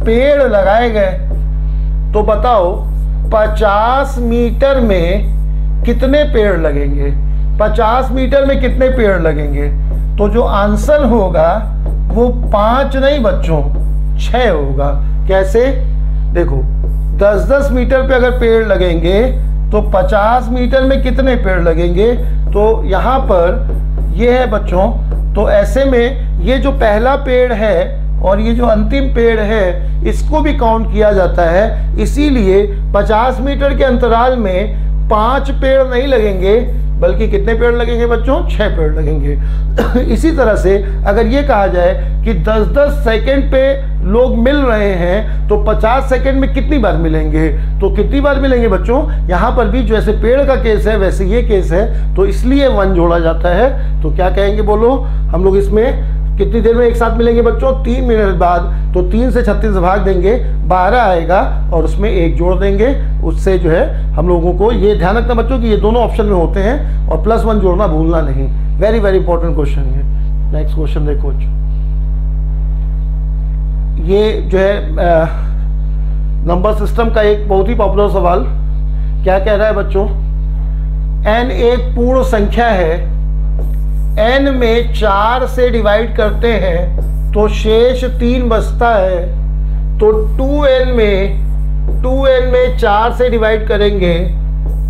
पेड़ लगाए गए, तो बताओ 50 मीटर में कितने पेड़ लगेंगे? 50 मीटर में कितने पेड़ लगेंगे? तो जो आंसर होगा वो 5 नहीं बच्चों, 6 होगा। कैसे? देखो 10-10 मीटर पे अगर पेड़ लगेंगे तो 50 मीटर में कितने पेड़ लगेंगे? तो यहाँ पर ये है बच्चों, तो ऐसे में ये जो पहला पेड़ है और ये जो अंतिम पेड़ है इसको भी काउंट किया जाता है, इसीलिए 50 मीटर के अंतराल में 5 पेड़ नहीं लगेंगे, बल्कि कितने पेड़ लगेंगे बच्चों? 6 पेड़ लगेंगे। इसी तरह से अगर ये कहा जाए कि 10-10 सेकंड पे लोग मिल रहे हैं तो 50 सेकंड में कितनी बार मिलेंगे? तो कितनी बार मिलेंगे बच्चों? यहाँ पर भी जैसे पेड़ का केस है वैसे ये केस है, तो इसलिए 1 जोड़ा जाता है। तो क्या कहेंगे बोलो? हम लोग इसमें कितनी देर में एक साथ मिलेंगे बच्चों? 3 मिनट बाद। तो 3 से 36 भाग देंगे, 12 आएगा और उसमें 1 जोड़ देंगे। उससे जो है हम लोगों को ये ध्यान रखना बच्चों कि ये दोनों ऑप्शन में होते हैं और +1 जोड़ना भूलना नहीं। वेरी वेरी इंपॉर्टेंट क्वेश्चन है। नेक्स्ट क्वेश्चन देखो, ये जो है नंबर सिस्टम का एक बहुत ही पॉपुलर सवाल। क्या कह रहा है बच्चों? n एक पूर्ण संख्या है, n में 4 से डिवाइड करते हैं तो शेष 3 बचता है, तो 2n में 4 से डिवाइड करेंगे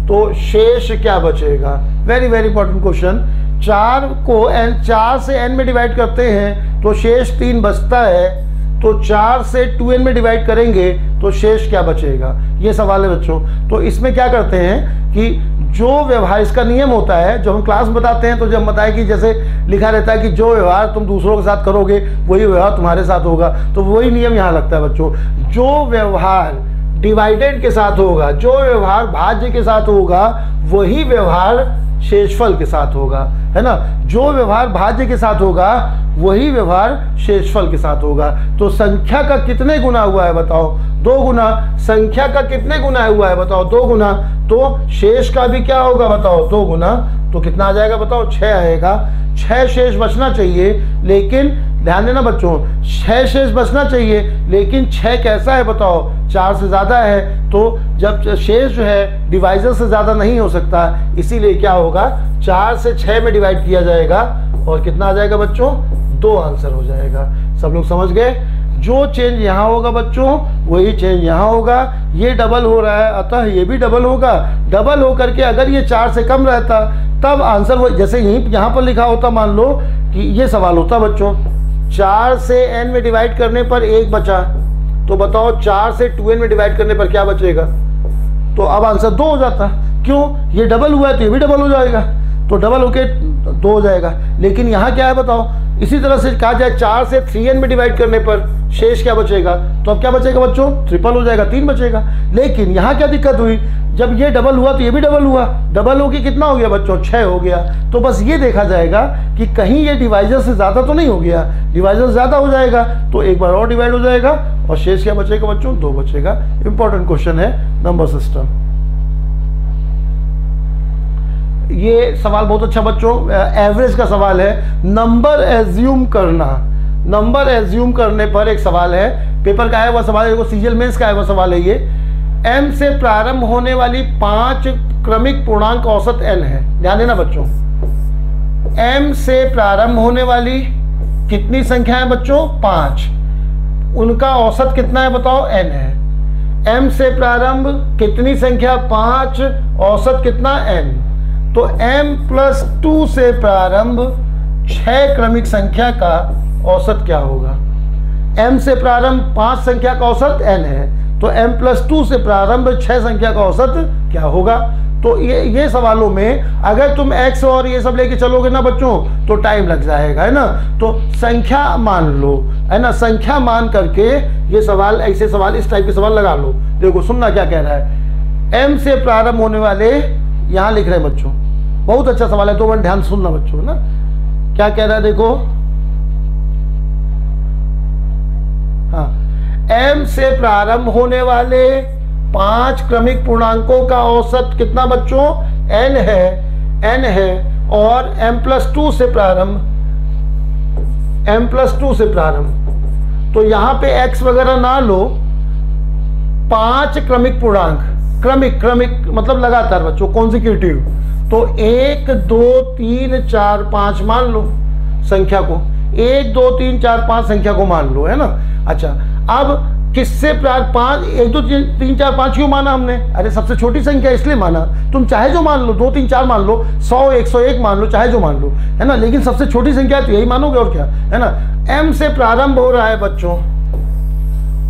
तो शेष क्या बचेगा? Very very important question. 4 से n में डिवाइड करते हैं तो शेष 3 बचता है, तो 4 से 2n में डिवाइड करेंगे तो शेष क्या बचेगा? ये सवाल है बच्चों। तो इसमें क्या करते हैं कि जो व्यवहार, इसका नियम होता है जो हम क्लास में बताते हैं, तो जब बताए कि जैसे लिखा रहता है कि जो व्यवहार तुम दूसरों के साथ करोगे वही व्यवहार तुम्हारे साथ होगा, तो वही नियम यहाँ लगता है बच्चों। जो व्यवहार डिवाइडेड के साथ होगा, जो व्यवहार भाज्य के साथ होगा, वही व्यवहार शेषफल के साथ होगा, है ना। जो व्यवहार भाज्य के साथ होगा वही व्यवहार शेषफल के साथ होगा। तो संख्या का कितने गुना हुआ है बताओ? 2 गुना। संख्या का कितने गुना हुआ है बताओ? 2 गुना। तो शेष का भी क्या होगा बताओ? 2 गुना। तो कितना आ जाएगा बताओ? 6 आएगा। 6 शेष बचना चाहिए, लेकिन ध्यान देना बच्चों, 6 शेष बचना चाहिए, लेकिन 6 कैसा है बताओ? 4 से ज़्यादा है। तो जब शेष जो है डिवाइजर से ज़्यादा नहीं हो सकता, इसीलिए क्या होगा? 4 से 6 में डिवाइड किया जाएगा और कितना आ जाएगा बच्चों? 2 आंसर हो जाएगा। सब लोग समझ गए? जो चेंज यहाँ होगा बच्चों वही चेंज यहाँ होगा। ये डबल हो रहा है, अतः ये भी डबल होगा। डबल हो करके अगर ये 4 से कम रहता तब आंसर वो, जैसे यहाँ पर लिखा होता, मान लो कि ये सवाल होता बच्चों, 4 से n में डिवाइड करने पर 1 बचा, तो बताओ 4 से 2n में डिवाइड करने पर क्या बचेगा? तो अब आंसर 2 हो जाता। क्यों? ये डबल हुआ है तो ये भी डबल हो जाएगा, तो डबल होके 2 हो जाएगा। लेकिन यहाँ क्या है बताओ? इसी तरह से कहा जाए 4 से 3n में डिवाइड करने पर शेष क्या बचेगा? तो अब क्या बचेगा बच्चों? ट्रिपल हो जाएगा, 3 बचेगा। लेकिन यहाँ क्या दिक्कत हुई? जब ये डबल हुआ तो ये भी डबल हुआ। डबल होके कितना हो गया बच्चों? 6 हो गया। तो बस ये देखा जाएगा कि कहीं ये डिवाइजर से ज़्यादा तो नहीं हो गया। डिवाइजर ज़्यादा हो जाएगा तो एक बार और डिवाइड हो जाएगा और शेष क्या बचेगा बच्चों? 2 बचेगा। इंपॉर्टेंट क्वेश्चन है नंबर सिस्टम। ये सवाल बहुत अच्छा बच्चों, एवरेज का सवाल है। नंबर एज्यूम करना, नंबर एज्यूम करने पर एक सवाल है, पेपर का आया हुआ सवाल है, देखो सीजीएल मेंस का आया हुआ सवाल है। ये m से प्रारंभ होने वाली 5 क्रमिक पूर्णांक औसत n है। ध्यान देना बच्चों, m से प्रारंभ होने वाली कितनी संख्या है बच्चों? 5। उनका औसत कितना है बताओ? n है। m से प्रारंभ कितनी संख्या? 5। औसत कितना? n। तो m+2 से प्रारंभ 6 क्रमिक संख्या का औसत क्या होगा? m से प्रारंभ 5 संख्या का औसत n है, तो m+2 से प्रारंभ 6 संख्या का औसत क्या होगा? तो ये सवालों में अगर तुम x और ये सब लेके चलोगे ना बच्चों तो टाइम लग जाएगा, है ना। तो संख्या मान लो, है ना, संख्या मान करके ये सवाल, ऐसे सवाल, इस टाइप के सवाल लगा लो। देखो सुनना क्या कह रहा है। m से प्रारंभ होने वाले, यहाँ लिख रहे हैं बच्चों, बहुत अच्छा सवाल है, 2 मिनट ध्यान सुनना बच्चों ना। क्या कह रहा है देखो, हाँ, m से प्रारंभ होने वाले 5 क्रमिक पूर्णांकों का औसत कितना बच्चों? n है। और m+2 से प्रारंभ, m+2 से प्रारंभ, तो यहां पे x वगैरह ना लो, 5 क्रमिक पूर्णांक, क्रमिक मतलब लगातार बच्चों, कॉन्जिक्यूटिव, तो 1 2 3 4 5 मान लो संख्या को, 1 2 3 4 5 संख्या को मान लो, है ना। अच्छा, अब किससे प्रारंभ, 5 1 2 3 4 5 क्यों माना हमने? अरे सबसे छोटी संख्या इसलिए माना, तुम चाहे जो मान लो, 2 3 4 मान लो, 100 101 मान लो, चाहे जो मान लो, है ना, लेकिन सबसे छोटी संख्या तो यही मानोगे, और क्या, है ना। m से प्रारंभ हो रहा है बच्चों,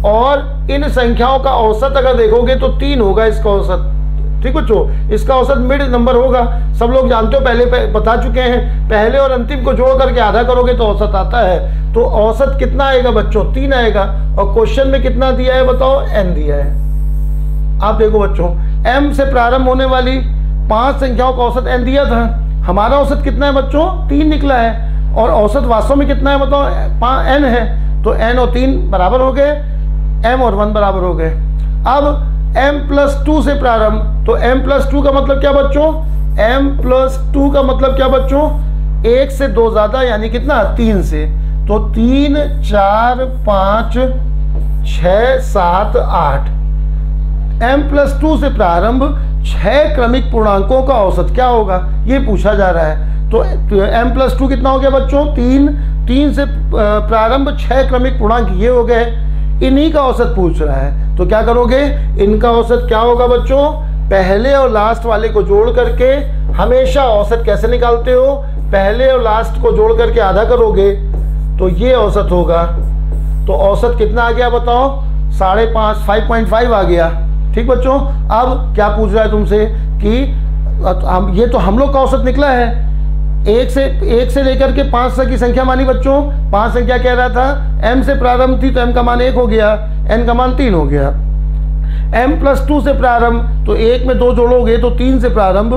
और इन संख्याओं का औसत अगर देखोगे तो 3 होगा इसका औसत, ठीक बच्चों, इसका औसत मिड नंबर होगा, सब लोग जानते हो, पहले बता चुके हैं, पहले और अंतिम को जोड़ करके आधा करोगे तो औसत आता है, तो औसत कितना आएगा बच्चों? 3 आएगा, और क्वेश्चन में कितना दिया है बताओ? n दिया है। आप देखो बच्चों, m से प्रारंभ होने वाली 5 संख्याओं का औसत n दिया था, हमारा औसत कितना है बच्चों? 3 निकला है, और औसत वास्तव में कितना है बताओ? n है, तो n और 3 बराबर हो गए, m और 1 बराबर हो गए। अब m+2 से प्रारंभ, तो m+2 का मतलब क्या बच्चों? m+2 का मतलब क्या बच्चों? 1 से 2 ज्यादा, यानी कितना? 3 से, तो 3 4 5 6 7 8, m+2 से प्रारंभ 6 क्रमिक पूर्णांकों का औसत क्या होगा, ये पूछा जा रहा है। तो m+2 कितना हो गया बच्चों? 3 से प्रारंभ 6 क्रमिक पूर्णांक ये हो गए, इन्हीं का औसत पूछ रहा है, तो क्या करोगे? इनका औसत क्या होगा बच्चों? पहले और लास्ट वाले को जोड़ करके, हमेशा औसत कैसे निकालते हो? पहले और लास्ट को जोड़ करके आधा करोगे, तो ये औसत होगा। तो औसत कितना आ गया बताओ? 5.5, 5.5 आ गया, ठीक बच्चों। अब क्या पूछ रहा है तुमसे कि ये तो हम लोग का औसत निकला है, 1 से लेकर के 5 तक की संख्या मानी बच्चों, 5 संख्या कह रहा था, m से प्रारंभ थी तो m का मान 1 हो गया, n का मान 3 हो गया। m+2 से प्रारंभ, तो 1 में 2 जोड़ोगे तो 3 से प्रारंभ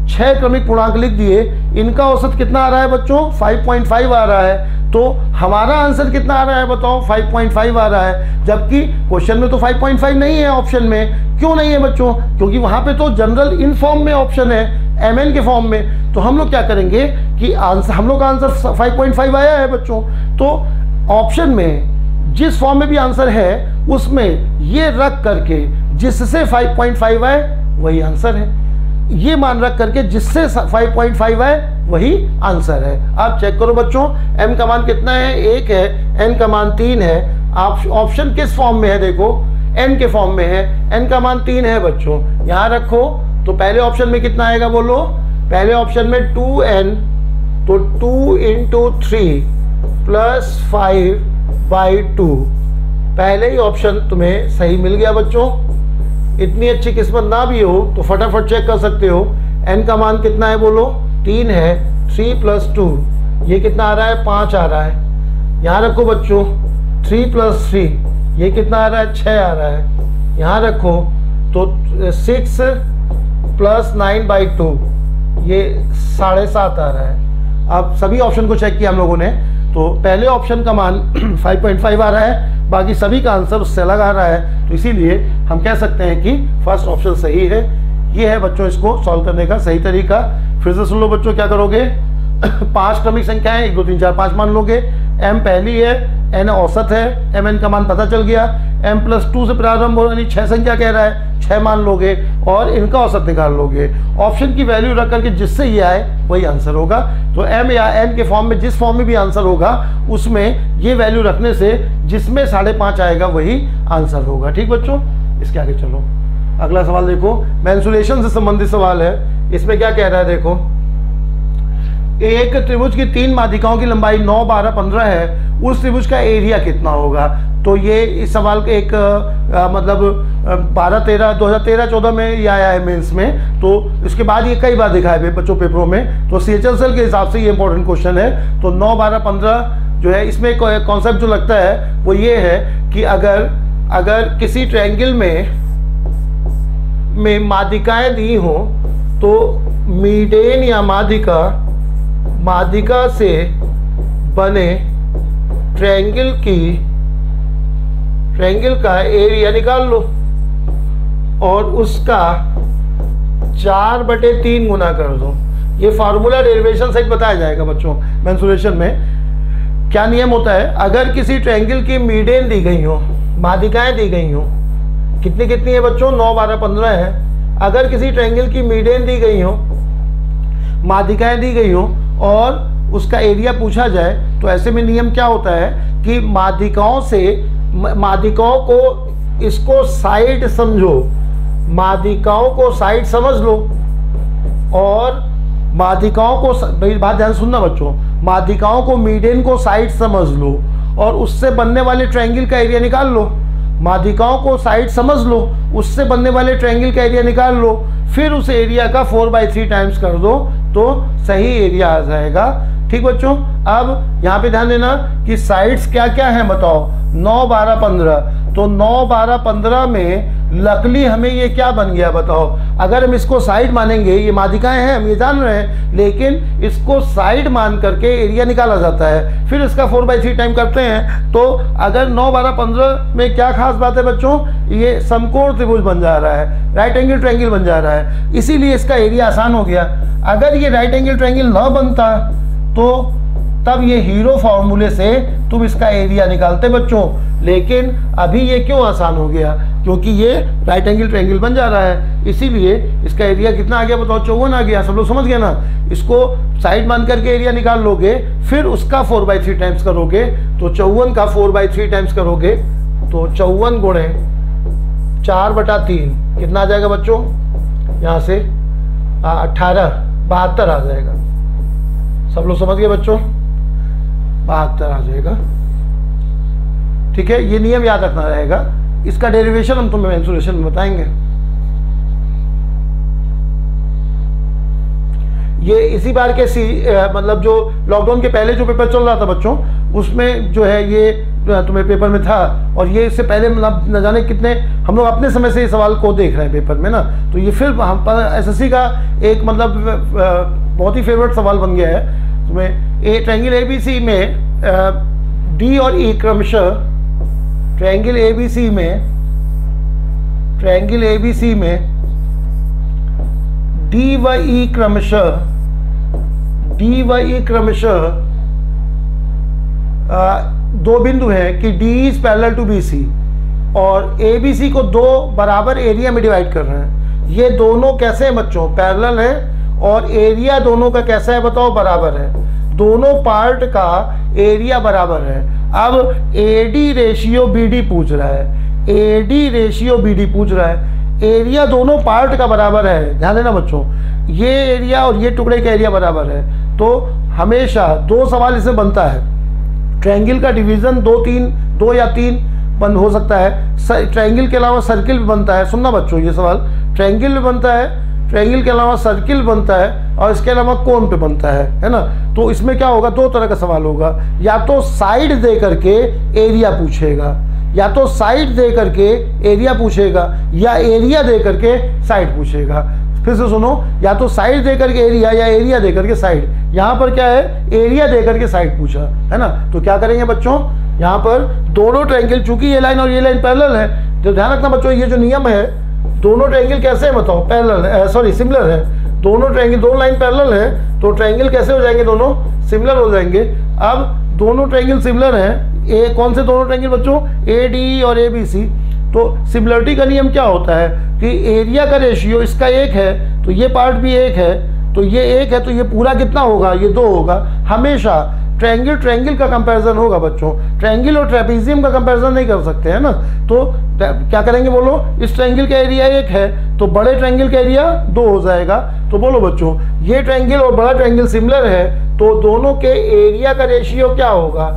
6 क्रमिक पूर्णांक लिख दिए, इनका औसत कितना आ रहा है बच्चों? 5.5 आ रहा है, तो हमारा आंसर कितना आ रहा है बताओ? 5.5 आ रहा है, जबकि क्वेश्चन में तो 5.5 नहीं है ऑप्शन में। क्यों नहीं है बच्चों? क्योंकि वहां पे तो जनरल इन फॉर्म में ऑप्शन है, mn के फॉर्म में। तो हम लोग क्या करेंगे कि आंसर, हम लोग का आंसर 5.5 आया है बच्चों, तो ऑप्शन में जिस फॉर्म में भी आंसर है उसमें ये रख करके जिससे 5.5 आए वही आंसर है, ये मान रख करके जिससे 5.5 आए वही आंसर है। आप चेक करो बच्चों, m का मान कितना है? 1 है, n का मान 3 है। आप ऑप्शन किस फॉर्म में है? देखो n के फॉर्म में है, n का मान 3 है बच्चों, यहाँ रखो। तो पहले ऑप्शन में कितना आएगा बोलो? पहले ऑप्शन में 2n, तो 2 × 3 + 5/2, पहले ही ऑप्शन तुम्हें सही मिल गया बच्चों। इतनी अच्छी किस्मत ना भी हो तो फटाफट चेक कर सकते हो। n का मान कितना है बोलो? 3 है, 3 + 2, ये कितना आ रहा है? 5 आ रहा है। यहाँ रखो बच्चों, 3 + 3, ये कितना आ रहा है? 6 आ रहा है। यहाँ रखो, तो 6 + 9/2, ये 7.5 आ रहा है। अब सभी ऑप्शन को चेक किया हम लोगों ने, तो पहले ऑप्शन का मान 5.5 आ रहा है, बाकी सभी का आंसर उससे अलग आ रहा है, तो इसीलिए हम कह सकते हैं कि फर्स्ट ऑप्शन सही है। ये है बच्चों इसको सॉल्व करने का सही तरीका। फिर से सुन लो बच्चों, क्या करोगे? 5 क्रमिक संख्याएं 1 2 3 4 5 मान लोगे, m पहली है, n औसत है, mn का मान पता चल गया, m+2 से प्रारंभ हो यानी 6 संख्या कह रहा है, 6 मान लोगे और इनका औसत निकाल लोगे। ऑप्शन की वैल्यू रख करके जिससे ये आए वही आंसर होगा। तो m या n के फॉर्म में जिस फॉर्म में भी आंसर होगा उसमें ये वैल्यू रखने से जिसमें 5.5 आएगा वही आंसर होगा। ठीक बच्चों, इसके आगे चलो। अगला सवाल देखो, मेंसुरेशन से संबंधित सवाल है। इसमें क्या कह रहा है देखो, एक त्रिभुज की 3 माध्यिकाओं की लंबाई 9 12 15 है, उस त्रिभुज का एरिया कितना होगा? तो ये इस सवाल के एक मतलब 2013-14 में ये आया है मेंस में, तो इसके बाद ये कई बार दिखा है बच्चों पेपरों में, तो CHSL के हिसाब से ये इंपॉर्टेंट क्वेश्चन है। तो 9 12 15 जो है, इसमें कॉन्सेप्ट जो लगता है वो ये है कि अगर किसी ट्रायंगल में माध्यिकाएं दी हो तो मीडेन या माध्यिका से बने ट्रायंगल का एरिया निकाल लो और उसका 4/3 गुना कर दो। ये फार्मूला डेरिवेशन सहित बताया जाएगा बच्चों मेंसुरेशन में। क्या नियम होता है, अगर किसी ट्रायंगल की मीडियन दी गई हो, माध्यिकाएं दी गई हो, कितनी कितनी है बच्चों, 9, 12, 15 है। अगर किसी ट्रायंगल की मीडियन दी गई हो, माध्यिकाएं दी गई हो और उसका एरिया पूछा जाए, तो ऐसे में नियम क्या होता है कि माध्यिकाओं को इसको साइड समझो, माध्यिकाओं को साइड समझ लो और माध्यिकाओं को, भाई बात ध्यान सुनना बच्चों, माध्यिकाओं को मीडियन को साइड समझ लो और उससे बनने वाले ट्रायंगल का एरिया निकाल लो। माध्यिकाओं को साइड समझ लो, उससे बनने वाले ट्रायंगल का एरिया निकाल लो, फिर उस एरिया का 4/3 टाइम्स कर दो तो सही एरिया आ जाएगा। ठीक बच्चों, अब यहाँ पे ध्यान देना कि साइड्स क्या क्या हैं बताओ, 9, 12, 15। तो 9, 12, 15 में लकली हमें ये क्या बन गया बताओ। अगर हम इसको साइड मानेंगे, ये माध्यिकाएं हैं हम ये जान रहे हैं, लेकिन इसको साइड मान करके एरिया निकाला जाता है, फिर इसका 4/3 टाइम करते हैं। तो अगर 9, 12, 15 में क्या खास बात है बच्चों, ये समकोण त्रिभुज बन जा रहा है, राइट एंगल ट्रायंगल बन जा रहा है, इसीलिए इसका एरिया आसान हो गया। अगर ये राइट एंगल ट्रायंगल न बनता तो तब ये हीरो फॉर्मूले से तुम इसका एरिया निकालते बच्चों, लेकिन अभी ये क्यों आसान हो गया, क्योंकि ये राइट एंगल ट्रायंगल बन जा रहा है, इसीलिए इसका एरिया कितना आ गया बताओ, 54 आ गया। सब लोग समझ गए ना। इसको साइड मान करके एरिया निकाल लोगे, फिर उसका 4/3 टाइम्स करोगे, तो 54 का 4/3 टाइम्स करोगे तो 54 गुणे 4/3 कितना आ जाएगा बच्चों, यहाँ से 18, 72 आ जाएगा। सब लोग समझ गए बच्चों, 72 आ जाएगा। ठीक है, ये नियम याद रखना रहेगा। इसका डेरिवेशन हम तुम्हें मेंसुरेशन में बताएंगे। ये इसी बार के मतलब जो लॉकडाउन के पहले जो पेपर चल रहा था बच्चों, उसमें जो है ये तुम्हें पेपर में था, और ये इससे पहले मतलब न जाने कितने हम लोग अपने समय से ये सवाल को देख रहे हैं पेपर में ना। तो ये फिर हम एसएससी का एक मतलब बहुत ही फेवरेट सवाल बन गया है। तुम्हें ट्रायंगल एबीसी में डी और ई क्रमशः, ट्रायंगल एबीसी में डी व ई क्रमशः दो बिंदु हैं कि d is parallel to BC और एबीसी को दो बराबर एरिया में डिवाइड कर रहे हैं। ये दोनों कैसे हैं बच्चों, पैरेलल है, और एरिया दोनों का कैसा है बताओ, बराबर है। दोनों पार्ट का एरिया बराबर है। अब एडी रेशियो बीडी पूछ रहा है, एडी रेशियो बीडी पूछ रहा है, एरिया दोनों पार्ट का बराबर है। ध्यान देना बच्चों, ये एरिया और ये टुकड़े का एरिया बराबर है। तो हमेशा दो सवाल इसमें बनता है। ट्रायंगल का डिवीजन 2 या 3 बंद हो सकता है। ट्रायंगल के अलावा सर्किल भी बनता है। सुनना बच्चों, ये सवाल ट्रायंगल भी बनता है, ट्रायंगल के अलावा सर्किल बनता है, और इसके अलावा कोन पे बनता है ना। तो इसमें क्या होगा, दो तरह का सवाल होगा, या तो साइड दे करके एरिया पूछेगा, या तो साइड दे करके एरिया पूछेगा, या एरिया दे करके साइड पूछेगा। फिर से सुनो, या तो साइड दे करके एरिया, या एरिया दे करके साइड। यहाँ पर क्या है, एरिया दे करके साइड पूछा है ना। तो क्या करेंगे बच्चों, यहाँ पर दोनों ट्रायंगल, चूंकि ये लाइन और ये लाइन पैरेलल है, तो ध्यान रखना बच्चों, ये जो नियम है, दोनों ट्रायंगल कैसे है बताओ, पैरेलल है, सॉरी सिमिलर है। दोनों ट्रायंगल, दोनों लाइन पैरेलल है, तो ट्रायंगल कैसे हो जाएंगे, दोनों सिमिलर हो जाएंगे। अब दोनों ट्रायंगल सिमिलर हैं, कौन से दोनों ट्रायंगल बच्चों, ए डी और ए बी सी। तो सिमिलरिटी का नियम क्या होता है कि एरिया का रेशियो इसका 1 है, तो ये पार्ट भी 1 है, तो ये 1 है, तो ये पूरा कितना होगा, ये 2 होगा। हमेशा ट्रायंगल का कंपैरिजन होगा बच्चों, ट्रायंगल और ट्रेपेजियम का कंपैरिजन नहीं कर सकते है ना। तो क्या करेंगे बोलो, इस ट्रायंगल का एरिया 1 है, तो बड़े ट्रायंगल का एरिया 2 हो जाएगा। तो बोलो बच्चों, ये ट्रायंगल और बड़ा ट्रायंगल सिमिलर है, तो दोनों के एरिया का रेशियो क्या होगा,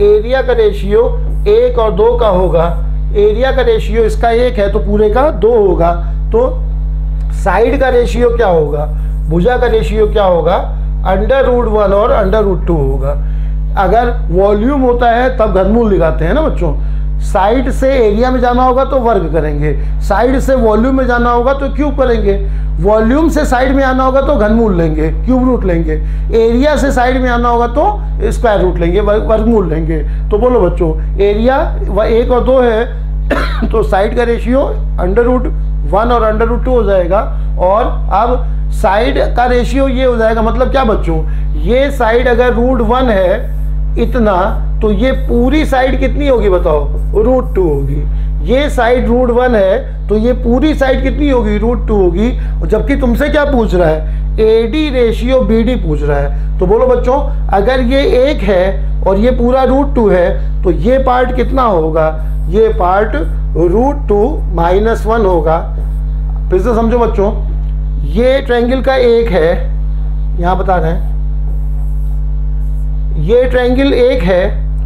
एरिया का रेशियो 1 और 2 का होगा। एरिया का रेशियो इसका 1 है, तो पूरे का 2 होगा। तो साइड का रेशियो क्या होगा, भुजा का रेशियो क्या होगा, √1 और √2 होगा। अगर वॉल्यूम होता है तब घनमूल लगाते हैं ना बच्चों। साइड से एरिया में जाना होगा तो वर्ग करेंगे, साइड से वॉल्यूम में जाना होगा तो क्यूब करेंगे, वॉल्यूम से साइड में आना होगा तो घनमूल लेंगे, क्यूब रूट लेंगे, एरिया से साइड में आना होगा तो स्क्वायर रूट लेंगे, वर्गमूल लेंगे। तो बोलो बच्चों, एरिया 1 और 2 है, तो साइड का रेशियो √1 1 और √2 हो जाएगा। और अब साइड का रेशियो ये हो जाएगा, मतलब क्या बच्चों, ये साइड अगर √1 है इतना, तो ये पूरी साइड कितनी होगी बताओ, √2 होगी। ये साइड √1 है तो ये पूरी साइड कितनी होगी, √2 होगी। जबकि तुमसे क्या पूछ रहा है, AD रेशियो BD पूछ रहा है। तो बोलो बच्चों, अगर ये 1 है और ये पूरा √2 है तो ये पार्ट कितना होगा, ये पार्ट √2 - 1 होगा। फिर से समझो बच्चों, ये ट्रायंगल का 1 है, यहाँ बता रहे हैं, ये ट्रायंगल 1 है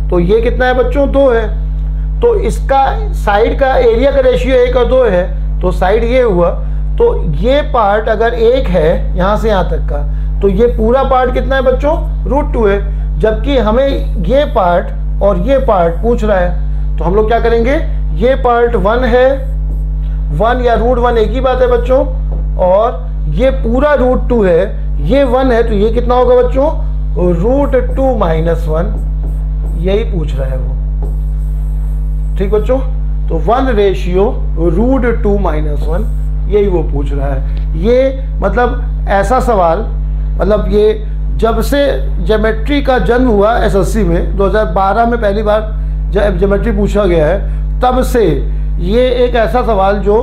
तो ये कितना है बच्चों, 2 है। तो इसका साइड का एरिया का रेशियो 1 और 2 है, तो साइड ये हुआ। तो ये पार्ट अगर 1 है यहाँ से यहाँ तक का, तो ये पूरा पार्ट कितना है बच्चों, √2 है। जबकि हमें ये पार्ट और ये पार्ट पूछ रहा है, तो हम लोग क्या करेंगे, ये पार्ट 1 है, 1 या √1 एक ही बात है बच्चों, और ये पूरा √2 है, ये 1 है, तो ये कितना होगा बच्चों, √2 - 1, यही पूछ रहा है वो। ठीक बच्चों, तो 1 रेशियो √2 - 1, यही वो पूछ रहा है। ये मतलब ऐसा सवाल, मतलब ये जब से ज्योमेट्री का जन्म हुआ SSC में 2012 में पहली बार जब ज्योमेट्री पूछा गया है, तब से ये एक ऐसा सवाल जो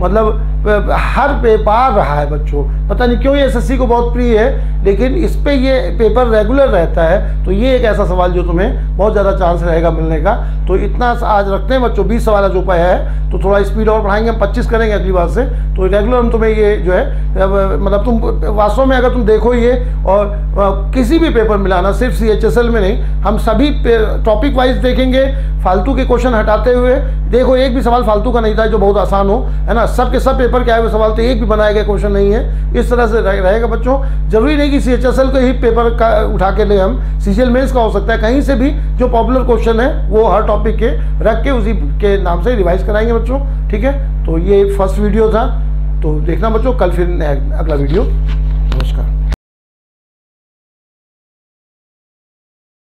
मतलब हर पेपर रहा है बच्चों। पता नहीं क्यों ये SSC को बहुत प्रिय है, लेकिन इस पे ये पेपर रेगुलर रहता है। तो ये एक ऐसा सवाल जो तुम्हें बहुत ज़्यादा चांस रहेगा मिलने का। तो इतना आज रखते हैं बच्चों, 20 सवाल जो पाया है, तो थोड़ा स्पीड और बढ़ाएंगे, हम 25 करेंगे अगली बार से। तो रेगुलर हम तुम्हें ये जो है, मतलब तुम वास्तव में अगर तुम देखो ये, और किसी भी पेपर मिलाना, सिर्फ CHSL में नहीं, हम सभी टॉपिक वाइज देखेंगे, फालतू के क्वेश्चन हटाते हुए। देखो एक भी सवाल फालतू का नहीं था जो बहुत आसान हो, है ना। सब के सब पेपर के आए हुए सवाल थे, एक भी बनाया गया क्वेश्चन नहीं है। इस तरह से रहेगा बच्चों। जरूरी नहीं कि CHSL को ही पेपर का उठा के ले हम, CGL मेंस का हो सकता है, कहीं से भी जो पॉपुलर क्वेश्चन है वो हर टॉपिक के रख के उसी के नाम से रिवाइज कराएंगे बच्चों। ठीक है, तो ये फर्स्ट वीडियो था, तो देखना बच्चों, कल फिर अगला वीडियो। नमस्कार।